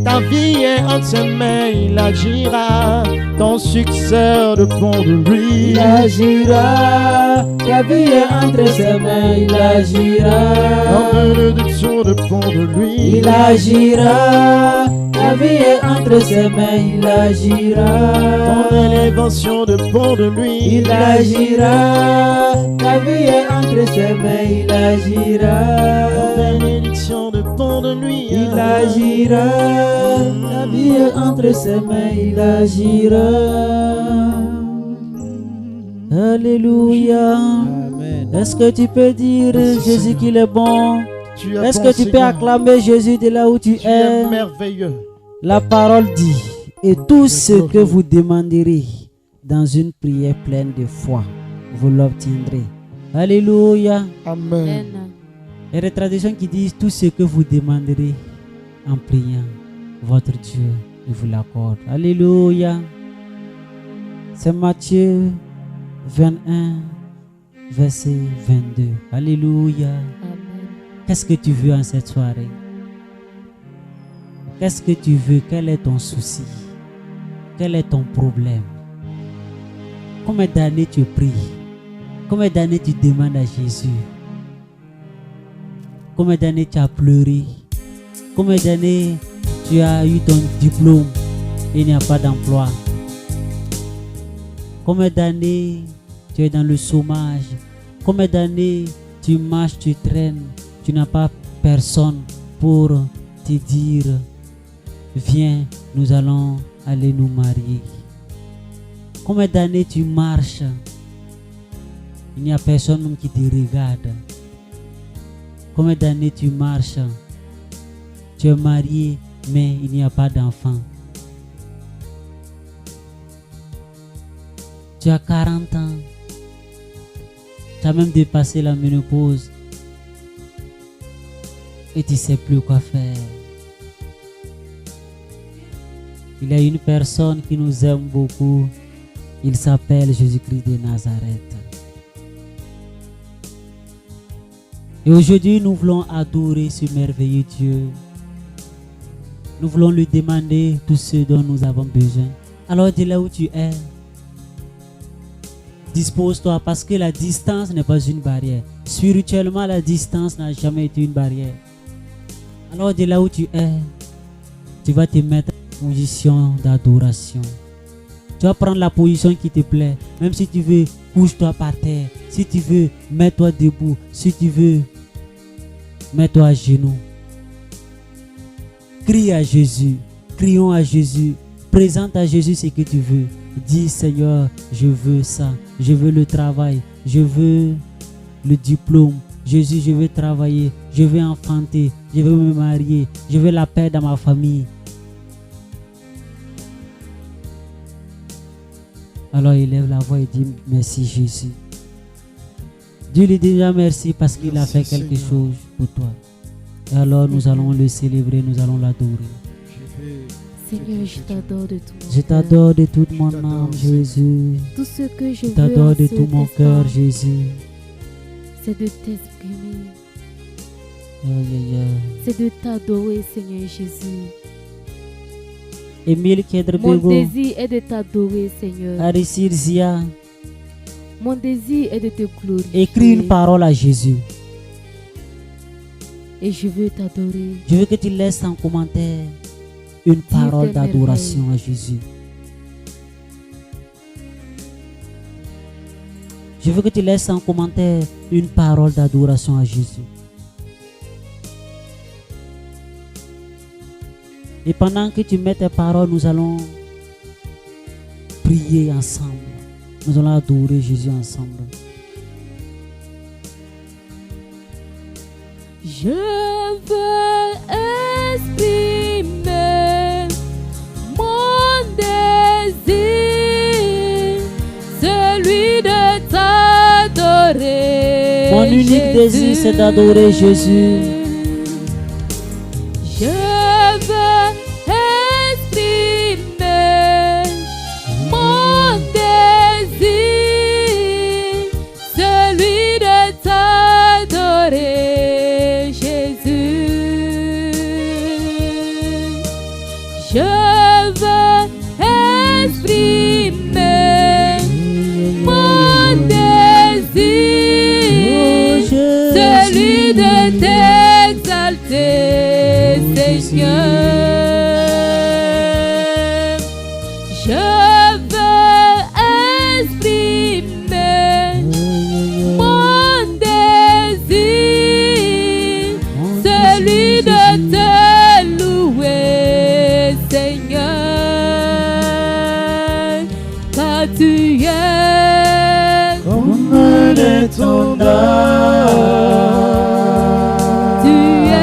Ta vie est entre ses mains, il agira. Ton succès dépend de lui.
Il agira. Ta vie est entre ses mains, il agira.
Ta bénédiction dépend de lui.
Il agira. Ta vie est entre ses mains, il agira.
Ton élévation dépend de lui.
Il agira. Ta vie est entre ses mains, il agira.
Ton bénédiction dépend de lui.
Il agira. Ta vie est entre ses mains, il agira.
Alléluia.
Amen.
Est-ce que tu peux dire
Merci,
Jésus
Seigneur.
qu'il est bon?
Tu es
Est-ce
bon,
que tu peux
Seigneur.
acclamer Jésus de là où tu
Tu
es?
es merveilleux.
La parole dit, et tout ce
glorieux.
que vous demanderez dans une prière pleine de foi, vous l'obtiendrez. Alléluia.
Amen.
Il y a des traditions qui disent, tout ce que vous demanderez en priant, votre Dieu il vous l'accorde. Alléluia. C'est Matthieu 21, verset 22. Alléluia. Qu'est-ce que tu veux en cette soirée? Qu'est-ce que tu veux? Quel est ton souci? Quel est ton problème? Combien d'années tu pries? Combien d'années tu demandes à Jésus? Combien d'années tu as pleuré? Combien d'années tu as eu ton diplôme et il n'y a pas d'emploi? Combien d'années tu es dans le chômage? Combien d'années tu marches, tu traînes, tu n'as pas personne pour te dire viens, nous allons aller nous marier? Combien d'années tu marches, il n'y a personne même qui te regarde? Combien d'années tu marches, tu es marié mais il n'y a pas d'enfant? Tu as 40 ans, tu as même dépassé la ménopause et tu ne sais plus quoi faire. Il y a une personne qui nous aime beaucoup, il s'appelle Jésus-Christ de Nazareth. Et aujourd'hui, nous voulons adorer ce merveilleux Dieu. Nous voulons lui demander tout ce dont nous avons besoin. Alors, de là où tu es, dispose-toi parce que la distance n'est pas une barrière. Spirituellement, la distance n'a jamais été une barrière. Alors, de là où tu es, tu vas te mettre en position d'adoration. Tu vas prendre la position qui te plaît. Même si tu veux, couche-toi par terre. Si tu veux, mets-toi debout. Si tu veux, mets-toi à genoux. Crie à Jésus. Crions à Jésus. Présente à Jésus ce que tu veux. Dis Seigneur, je veux ça. Je veux le travail. Je veux le diplôme. Jésus, je veux travailler. Je veux enfanter. Je veux me marier. Je veux la paix dans ma famille. Alors il lève la voix et dit merci Jésus. Dieu lui dit déjà merci parce qu'il a fait quelque chose pour toi. Et alors nous allons le célébrer, nous allons l'adorer.
Seigneur, je t'adore de tout mon
Je t'adore de toute mon âme, Jésus.
Tout ce que je
Je
veux
t'adore
en
de
ce
tout mon
instant,
cœur, Jésus.
c'est de t'exprimer,
Yeah.
c'est de t'adorer, Seigneur Jésus.
Emile
Mon
Kedrebego,
désir est de t'adorer, Seigneur.
Arisir Zia,
Mon désir est de te glorifier.
écris une parole à Jésus.
Et je veux t'adorer.
Je veux que tu laisses en commentaire une parole
tes
d'adoration à Jésus. Je veux que tu laisses en commentaire une parole d'adoration à Jésus. Et pendant que tu mets tes paroles, nous allons prier ensemble. Nous allons adorer Jésus ensemble.
Je veux exprimer mon désir, celui de t'adorer.
Mon unique
Jésus.
désir, c'est d'adorer Jésus.
Je veux exprimer mon désir, celui de t'adorer, Jésus. Je veux exprimer mon désir, celui de t'exalter, Seigneur. Je veux exprimer mon désir, celui de te louer, Seigneur, car tu es
Comme un
est ton dard.
Tu es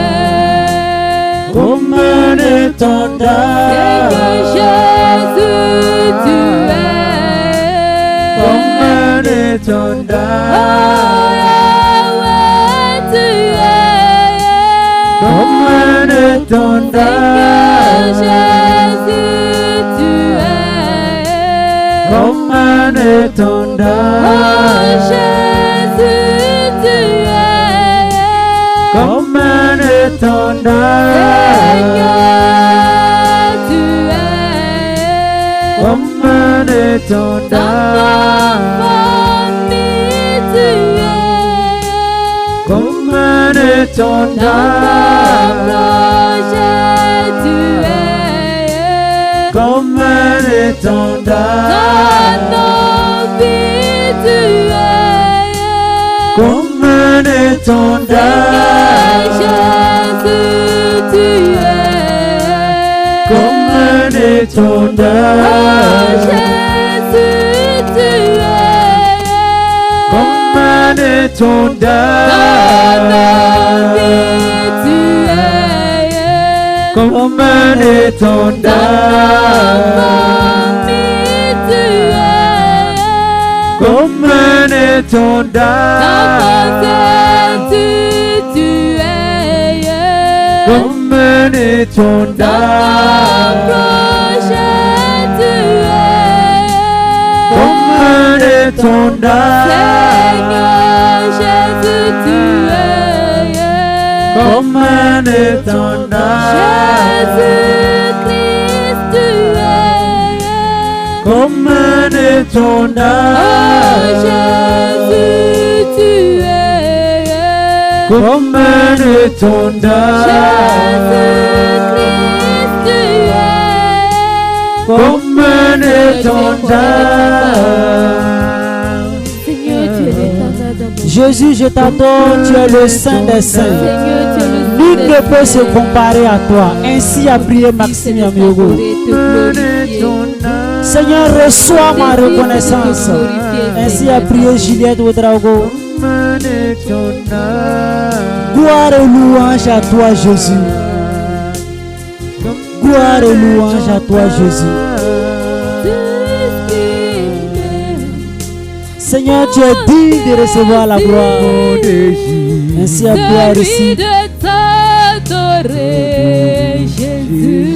Comme un étendard.
Seigneur Jésus, tu es
Comme un étendard.
Oh Yahweh, tu es
Comme un étendard.
Seigneur Jésus, tu es
Comme un étendard.
Oh Jésus, tu es
Comme un étendard.
Seigneur, tu es
Comme un étendard. Comme un étendard. Comme un étendard. Comme un étendard. Comme un étendard. Comme un étendard. Comme un étendard. Comme un étendard. Comme un étendard. Comme un étendard. Comme un étendard. Comme un étendard. Comme un étendard. Comme un étendard.
Seigneur, tu es l'étendard dans mon
Jésus, je t'adore, tu es le Saint des Saints.
Seigneur, tu es le
Nul ne peut se comparer à toi. Ainsi a prié Maxime Yamiogo. Seigneur, reçois ma reconnaissance. Ainsi a prié Juliette Ouedraogo. Gloire et louange à toi, Jésus. Gloire et louange à toi, Jésus. Seigneur, tu es digne de recevoir la gloire. Ainsi a prié ici.
de t'adorer, Jésus.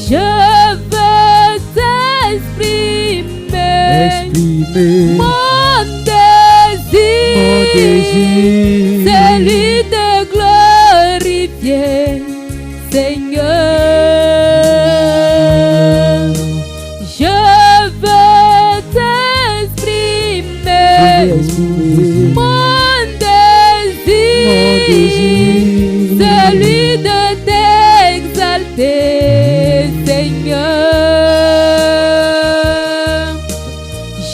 Je veux t'exprimer mon désir, celui de glorifier, Seigneur. Je veux t'exprimer mon désir, celui de t'exalter, Seigneur.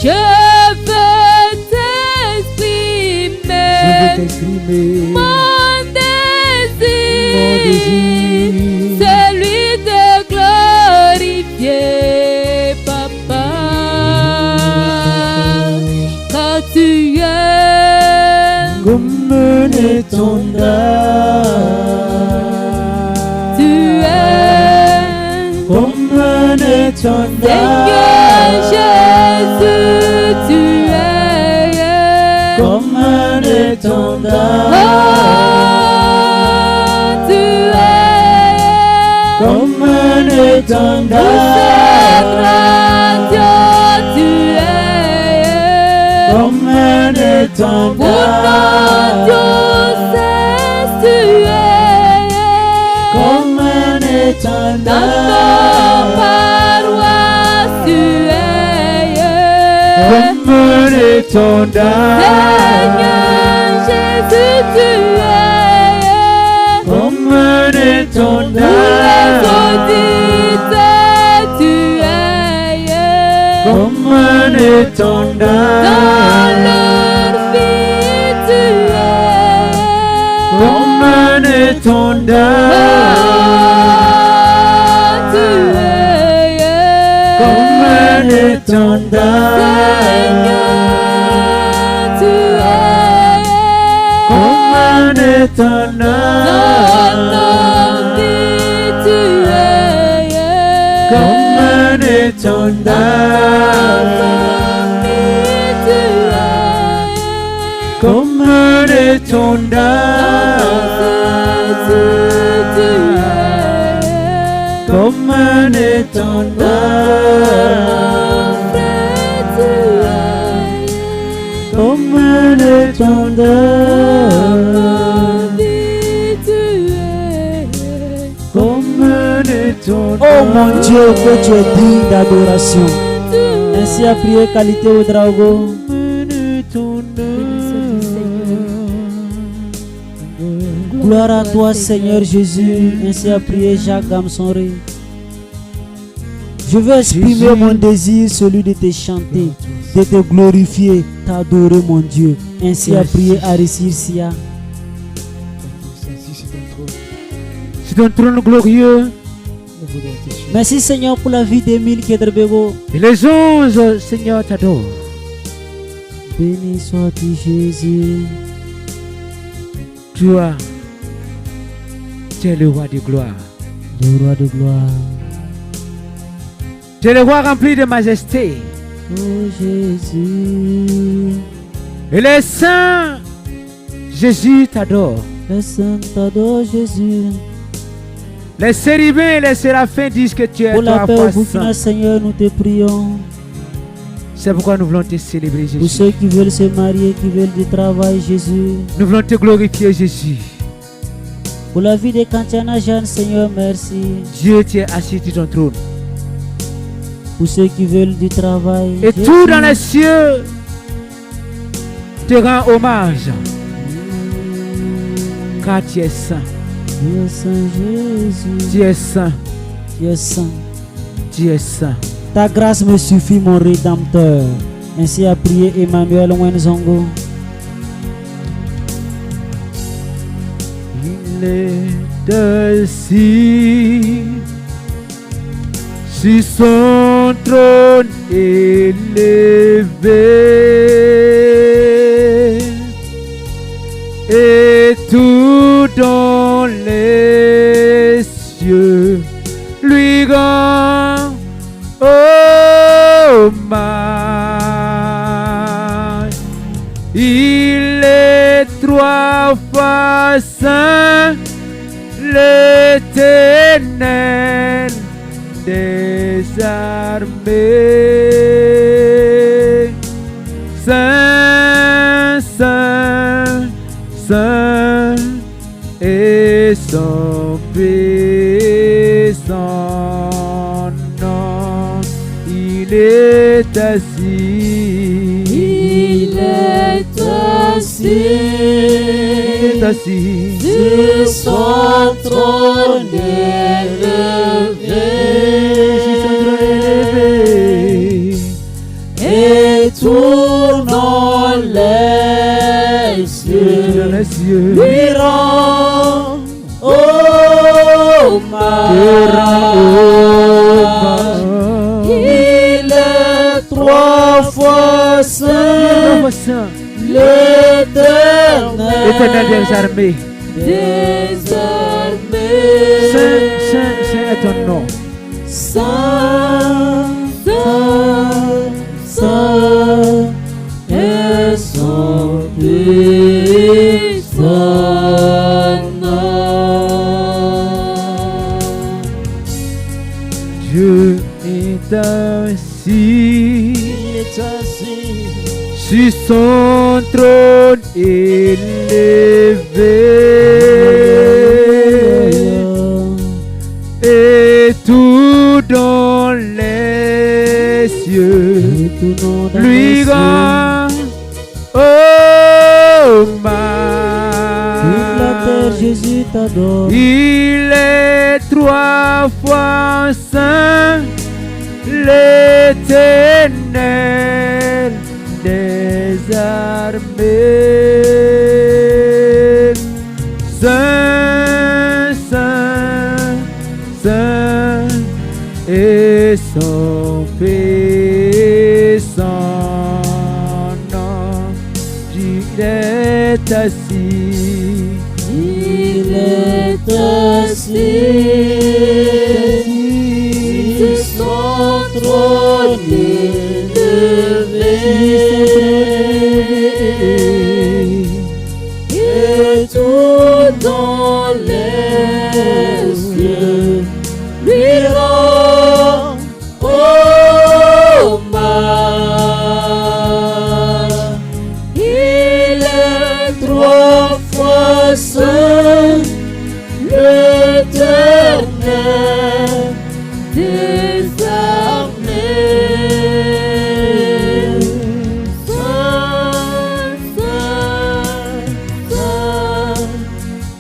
Je veux t'exprimer mon désir, celui de glorifier, Papa, car tu es
Comme un étendard.
tu es
Comme un étendard.
Seigneur Jésus, tu es
Comme un étendard.
oh, tu es
Comme un étendard.
tu es
Comme un étendard.
tu es
Comme un
dans
étendard.
paroisse, tu es
Comme un étendard.
Seigneur Jésus, tu es
Comme un
tous les
étendard.
auditeurs, tu es
Comme un étendard.
dans leur vie, tu es
Comme un étendard.
tu es
Comme un
Oh mon Dieu, que tu es digne d'adoration. Ainsi a prié qualité au drago. Gloire à toi Seigneur Jésus. Ainsi a prié Jacques Gamsonri. Je veux exprimer mon désir, celui de te chanter, de te glorifier, t'adorer mon Dieu. Ainsi a prié Arissir Sia.
C'est ton trône glorieux.
Merci Seigneur pour la vie d'Emile Kedrebego.
Et les anges, Seigneur, t'adorent.
Béni sois-tu Jésus.
Toi, tu es le roi de gloire.
Le roi de gloire.
Tu es le roi rempli de majesté.
Oh Jésus.
Et les saints, Jésus t'adore.
Les saints t'adorent Jésus.
Les chérubins et les séraphins disent que tu es
pour la
toi
paix au
fois
Burkina
saint.
Seigneur, nous te prions.
C'est pourquoi nous voulons te célébrer,
Pour
Jésus.
ceux qui veulent se marier, qui veulent du travail, Jésus.
Nous voulons te glorifier, Jésus.
Pour la vie de Kantiana Jeanne, Seigneur, merci.
Dieu, tu es assis sur ton trône.
Pour ceux qui veulent du travail.
Et
Jésus.
tout dans les cieux te rend hommage. Car tu es saint.
Tu es saint Jésus.
Tu es saint.
Tu es saint.
Tu es saint.
Ta grâce me suffit, mon Rédempteur. Ainsi a prié Emmanuel Wenzongo.
Il est assis sur son trône élevé et tout dans les cieux lui rend hommage. Il est trois fois saint, l'Éternel des armées. Saint, saint, saint et son puissant nom. Il est assis.
Il est assis sur son trône élevé, et tournant les cieux lui rend hommage. Il est trois fois saint,
L'Éternel des armées.
des
Saint,
armées.
saint, saint est ton nom.
Saint, saint, saint est son puissant nom.
Dieu est assis sur son trône élevé et tout dans les cieux lui rend
Toute la terre,
hommage.
Jésus t'adore.
Il est trois fois saint, l'Éternel des armées. Saint, saint, saint et son Fils. assis.
Il est assis sur son trône élevé, et tout dans les cieux lui rend hommage. Il est trois fois saint, l'Éternel des armées. Saint, saint, saint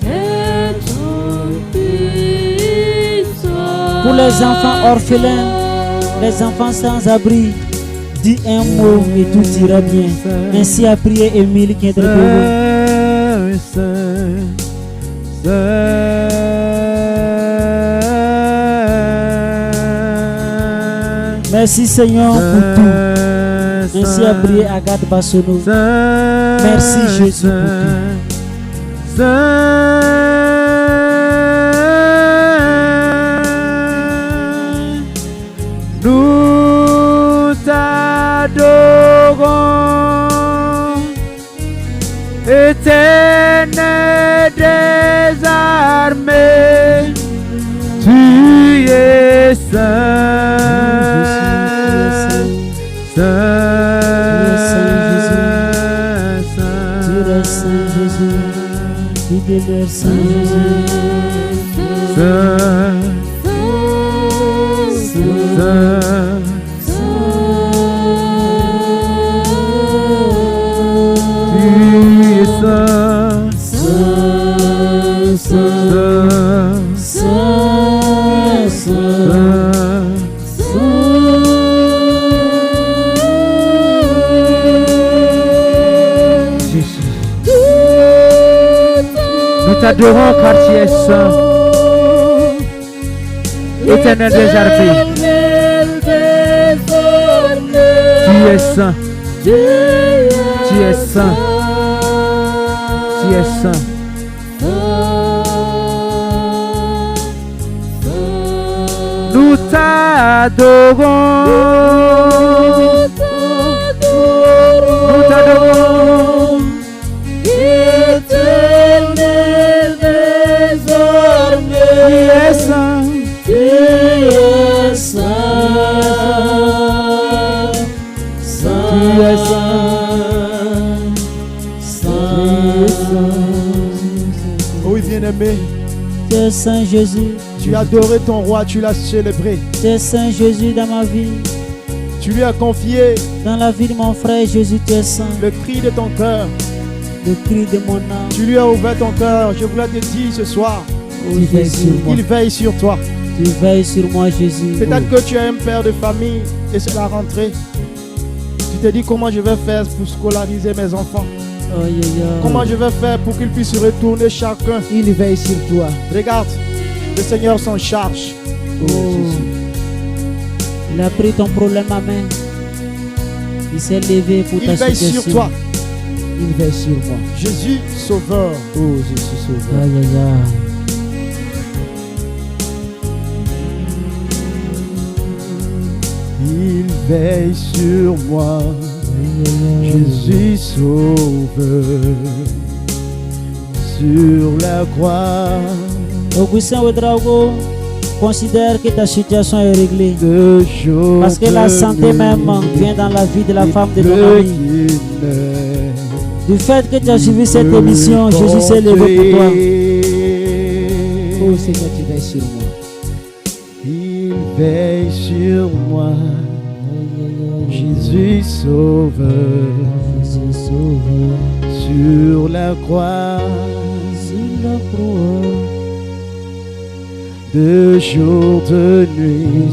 est ton puissant.
Pour les enfants orphelins, les enfants sans abri, dis un mot et tout ira bien. Ainsi a prié Émile qui est très heureux.
Saint,
Merci Seigneur pour tout. Ainsi a prié Agathe Bassono. Merci Jésus pour tout.
Nous t'adorons, Éternel des armées, tu es saint,
Tu es Saint Jésus, tu demeures Saint Jésus.
Nous t'adorons car tu es saint, Éternel des armées. Tu es saint, tu es saint, tu es saint. Nous t'adorons, nous t'adorons,
Éternel des armées.
tu es saint,
Tu es saint,
tu es
Oh oui, bien-aimé,
Tu es Saint Jésus,
tu as adoré ton roi, tu l'as célébré.
tu es Saint Jésus dans ma vie.
Tu lui as confié
Dans la vie de mon frère Jésus, tu es saint.
le cri de ton cœur.
Le cri de mon âme.
Tu lui as ouvert ton cœur. Je voulais te dire ce soir,
Oh Jésus,
il veille sur toi.
tu veilles sur moi Jésus.
Peut-être que tu es un père de famille et c'est la rentrée. Tu te dis comment je vais faire pour scolariser mes enfants.
Oh, yeah, yeah.
Comment je vais faire pour qu'ils puissent retourner chacun.
Il veille sur toi.
Regarde, le Seigneur s'en charge.
Oh. Il a pris ton problème à main. Il s'est levé pour ta
Il veille
situation.
sur toi.
Il veille sur moi.
Jésus sauveur.
Oh Jésus sauveur.
Aïe, aïe, aïe.
Il veille sur moi. Jésus sauveur. Sur la croix.
Augustin Ouedraogo considère que ta situation est réglée.
De jour
Parce que la santé même vient dans la vie de la femme de ton ami. Du fait que tu as suivi cette émission, Jésus s'est levé pour toi.
Oh Seigneur, tu veilles sur moi.
Il veille sur moi. Jésus sauveur.
Jésus sauveur.
Sur la croix.
Sur la croix.
De jour, de nuit,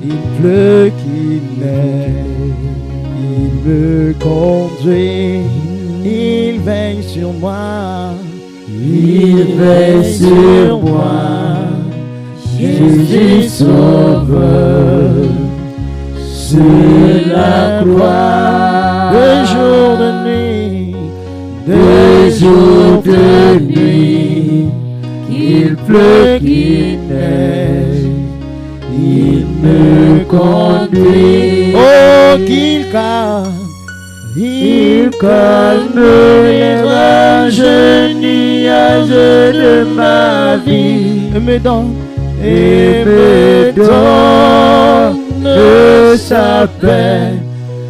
il pleut, qu'il neige, il me conduit, il veille sur moi, il veille sur moi, Jésus sauveur, sur la croix, de jour, de nuit, de
jour, de nuit, qu'il pleut, qu'il neige, il me conduit.
Oh, qu'il calme les rages, nuages de ma vie, et me donne sa paix.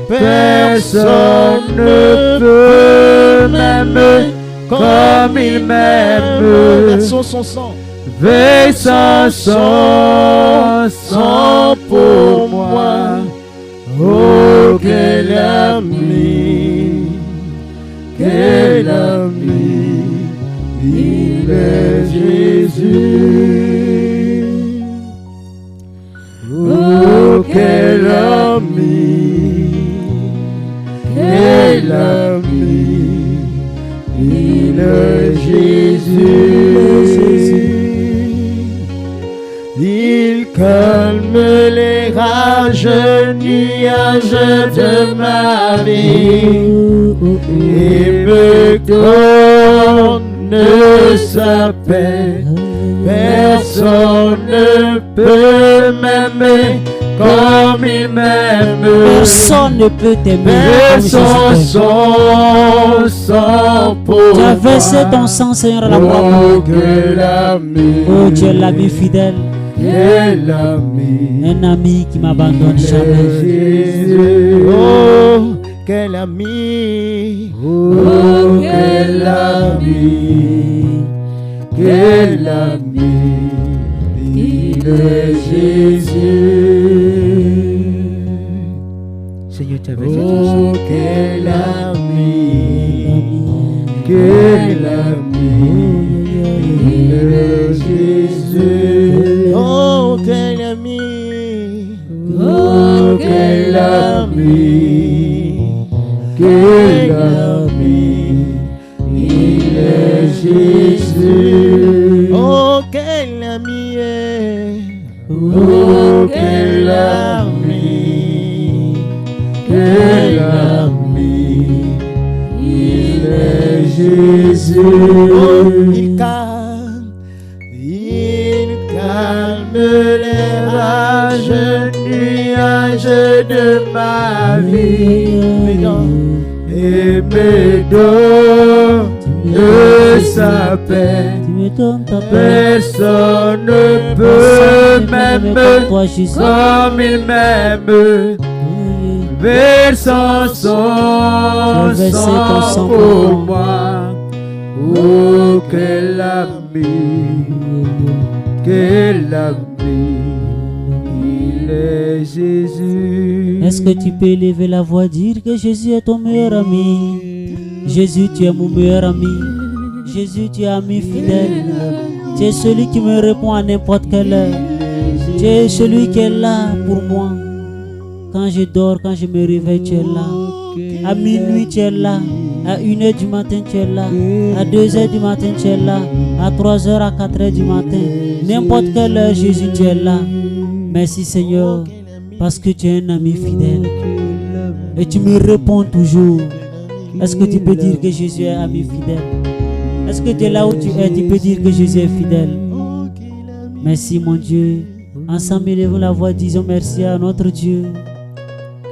Personne ne peut m'aimer comme il m'aime. Versons son sang, versant son sang pour moi. Oh, quel ami, il est Jésus. Oh, quel ami, il est Jésus. Il calme les rages, nuages de ma vie et me donne sa paix. Personne ne peut m'aimer comme il m'aime.
Personne ne peut t'aimer comme Jésus.
Son sang pour
Tu as versé ton sang, Seigneur, à la croix.
Oh, quel ami.
Oh, tu es l'ami fidèle.
Quel ami.
Un ami qui m'abandonne jamais.
Jésus. Oh, quel ami. Oh, quel ami. Quel ami. Il est Jésus.
Seigneur, tu as versé ton
Oh,
sang.
quel ami. Quel ami. Il est Jésus. Oh, quel ami. Oh, quel ami. Quel ami. Il est Jésus. Oh, quel ami. Oh, quel ami. Quel ami. Il est Jésus. Oh, il calme les rages, nuages de ma vie et me donne sa paix.
Tu me donnes ta paix.
Personne ne peut m'aimer
toi, Jésus.
comme il m'aime. Versant son sang pour moi. Oh, quel ami, quel ami, il est Jésus.
Est-ce que tu peux élever la voix, dire que Jésus est ton meilleur ami? Jésus, tu es mon meilleur ami. Jésus, tu es ami fidèle. Tu es celui qui me répond à n'importe quelle heure. Tu es celui qui est là pour moi. Quand je dors, quand je me réveille, tu es là. À minuit, tu es là. À 1h du matin, tu es là. À 2h du matin, tu es là. À 3h, à 4h du matin. N'importe quelle heure, Jésus, tu es là. Merci Seigneur, parce que tu es un ami fidèle. Et tu me réponds toujours. Est-ce que tu peux dire que Jésus est ami fidèle? Est-ce que tu es là où tu es? Tu peux dire que Jésus est fidèle. Merci mon Dieu. Ensemble, élevons la voix, disons merci à notre Dieu.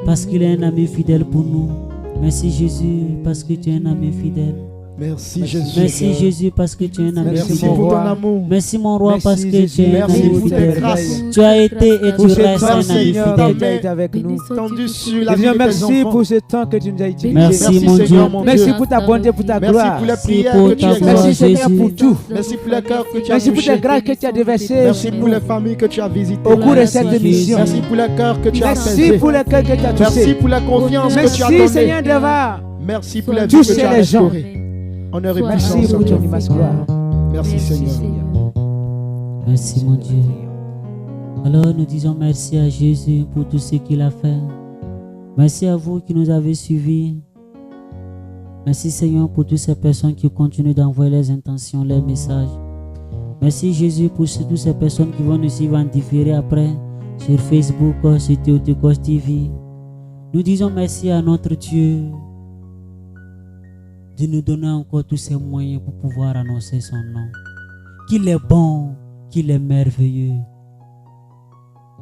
Parce qu'il est un ami fidèle pour nous. Merci Jésus, parce que tu es un ami fidèle.
Merci Jésus.
Merci Jésus, parce que tu es un ami
Merci
fidèle.
pour ton amour.
Merci mon roi, parce que tu es un
Merci
ami
pour tes
fidèle.
grâces.
Tu as été et tu
Pour ce
restes
temps,
un ami
Seigneur,
fidèle.
tu as été avec nous.
Tendu sur la
Et
vie
Dieu,
de tes
merci
enfants.
pour ce temps que tu nous as utilisé.
Merci mon Dieu.
Seigneur, mon
Merci
Dieu.
pour ta bonté, pour ta
Merci
gloire.
pour les prières
pour
que tu
ta
as
gloire.
Merci
exaucées.
Seigneur pour tout.
Merci pour les cœurs que tu as
Merci pour
touchés.
ta grâce que tu as déversée
Merci pour les familles que tu as visitées.
au cours de
Merci,
cette
Jésus.
émission.
Merci pour les cœurs que tu as
Merci
apaisés.
pour le cœur que tu as
Merci
touché.
pour la confiance que tu as
Merci
donnée.
Seigneur Deva.
Merci pour la vie
Toucher
que tu as
les gens.
restaurée. Honneur et
Merci
puissance.
pour ton immense gloire.
Merci Seigneur.
Merci mon Dieu. Alors nous disons merci à Jésus pour tout ce qu'il a fait. Merci à vous qui nous avez suivis. Merci Seigneur pour toutes ces personnes qui continuent d'envoyer les intentions, les messages. Merci Jésus pour toutes ces personnes qui vont nous suivre en différé après sur Facebook, sur Théotokos TV. Nous disons merci à notre Dieu. de nous donner encore tous ces moyens pour pouvoir annoncer son nom. Qu'il est bon, qu'il est merveilleux.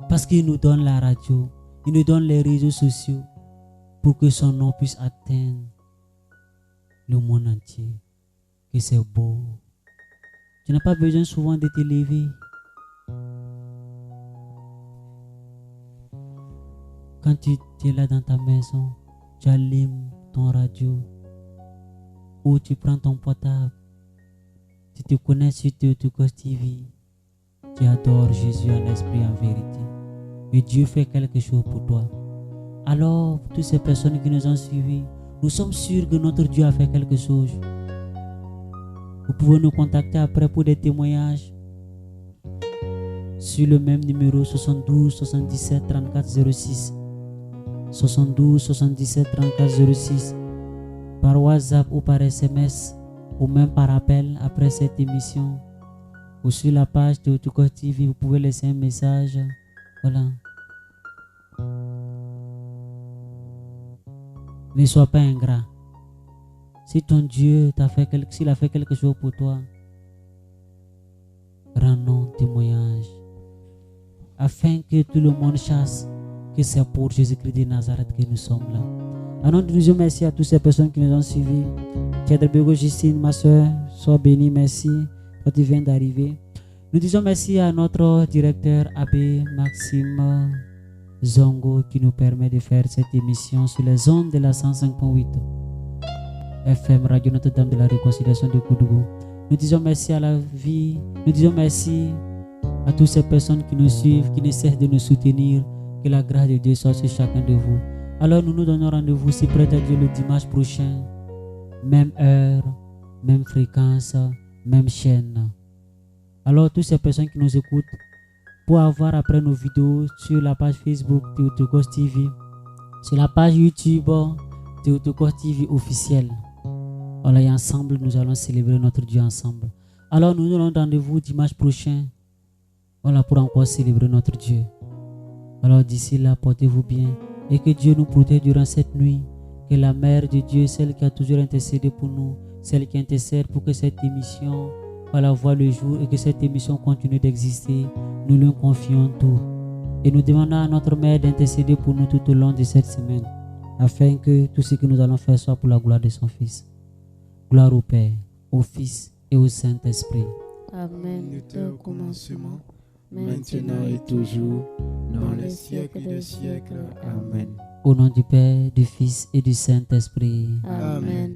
Parce qu'il nous donne la radio, il nous donne les réseaux sociaux pour que son nom puisse atteindre le monde entier. Que c'est beau. Tu n'as pas besoin souvent de te lever. Quand tu es là dans ta maison, tu allumes ton radio ou tu prends ton portable, tu te connectes sur Théotokos TV, tu adores Jésus en esprit et en vérité. Et Dieu fait quelque chose pour toi. Alors, pour toutes ces personnes qui nous ont suivis, nous sommes sûrs que notre Dieu a fait quelque chose. Vous pouvez nous contacter après pour des témoignages sur le même numéro 72 77 34 06. 72 77 34 06 par WhatsApp ou par SMS ou même par appel après cette émission ou sur la page de Théotokos TV, vous pouvez laisser un message. Voilà. Ne sois pas ingrat. Si ton Dieu s'il a fait quelque chose pour toi, rends-nous témoignage afin que tout le monde chasse que c'est pour Jésus-Christ de Nazareth que nous sommes là. Alors nous disons merci à toutes ces personnes qui nous ont suivis. Kedre Bego Justine, ma soeur, sois bénie, merci quand tu viens d'arriver. Nous disons merci à notre directeur Abbé Maxime Zongo qui nous permet de faire cette émission sur les ondes de la 105.8 FM Radio Notre-Dame de la Réconciliation de Koudougou. Nous disons merci à la vie, nous disons merci à toutes ces personnes qui nous suivent, qui ne cessent de nous soutenir. Que la grâce de Dieu soit sur chacun de vous. Alors nous nous donnons rendez-vous si près à Dieu le dimanche prochain. Même heure, même fréquence, même chaîne. Alors toutes ces personnes qui nous écoutent, pour avoir après nos vidéos sur la page Facebook Théotokos TV, sur la page YouTube Théotokos TV officielle. Alors et ensemble nous allons célébrer notre Dieu ensemble. Alors nous nous donnons rendez-vous dimanche prochain. Voilà, pour encore célébrer notre Dieu. Alors d'ici là, portez-vous bien et que Dieu nous protège durant cette nuit. Que la Mère de Dieu, celle qui a toujours intercédé pour nous, celle qui intercède pour que cette émission voie le jour et que cette émission continue d'exister, nous lui confions tout. Et nous demandons à notre Mère d'intercéder pour nous tout au long de cette semaine, afin que tout ce que nous allons faire soit pour la gloire de son Fils. Gloire au Père, au Fils et au Saint-Esprit.
Amen.
Il était au commencement, maintenant et toujours, dans les siècles des siècles. Amen.
Au nom du Père, du Fils et du Saint-Esprit.
Amen.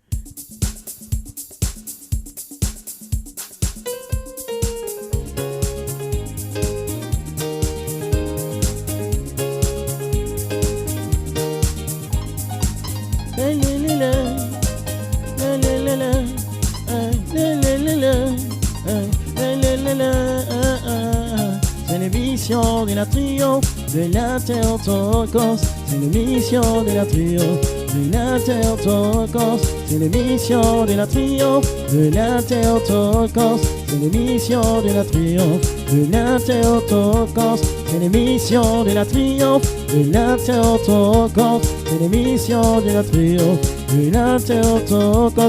C'est l'émission de la triomphe de la Théotokos. C'est l'émission de la triomphe de la Théotokos. C'est l'émission de la triomphe de la Théotokos. C'est l'émission de la triomphe de la Théotokos. C'est l'émission de la triomphe de la Théotokos. C'est l'émission de la triomphe de la Théotokos.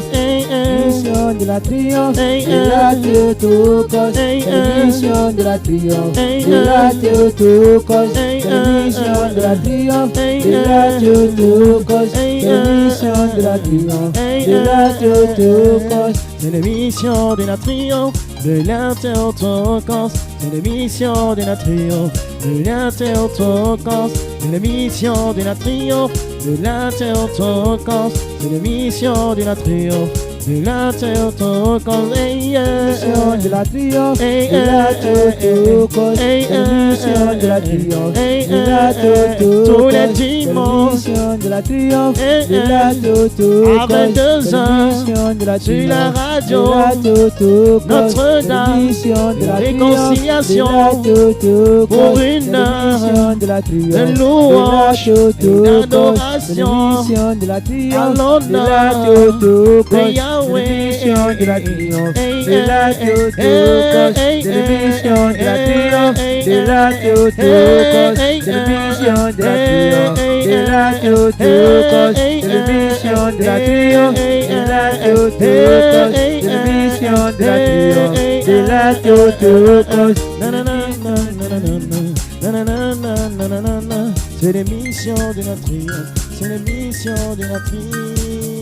L'émission de la triomphe de la Théotokos. L'émission de la triomphe de la Théotokos. L'émission de la triomphe de la Théotokos. L'émission de la triomphe de la Théotokos.
C'est l'émission de la triomphe de la Théotokos. C'est l'émission de la triomphe de la Théotokos. C'est l'émission de la triomphe de la Théotokos. C'est l'émission de la triomphe de la Théotokos.
L'émission de la triomphe de la Théotokos. L'émission de la triomphe de la Théotokos.
Tous les dimanches,
l'émission de la triomphe de la Théotokos.
à 22h,
l'émission de la
sur la
triomphe
radio
de la Théotokos.
Notre-Dame,
l'émission de la
réconciliation,
triomphe de la Théotokos.
pour une heure
l'émission de la triomphe
de louange
de la
et d'adoration
l'émission de la triomphe
à
de la
l'honneur de
Théotokos.
Yahweh.
télévision de la triomphe, de la Théotokos, télévision de la triomphe, de la Théotokos, télévision de la triomphe, de la Théotokos, télévision de la triomphe, de la Théotokos, télévision de la triomphe, de la Théotokos.
C'est l'émission de la triomphe, c'est l'émission de la triomphe.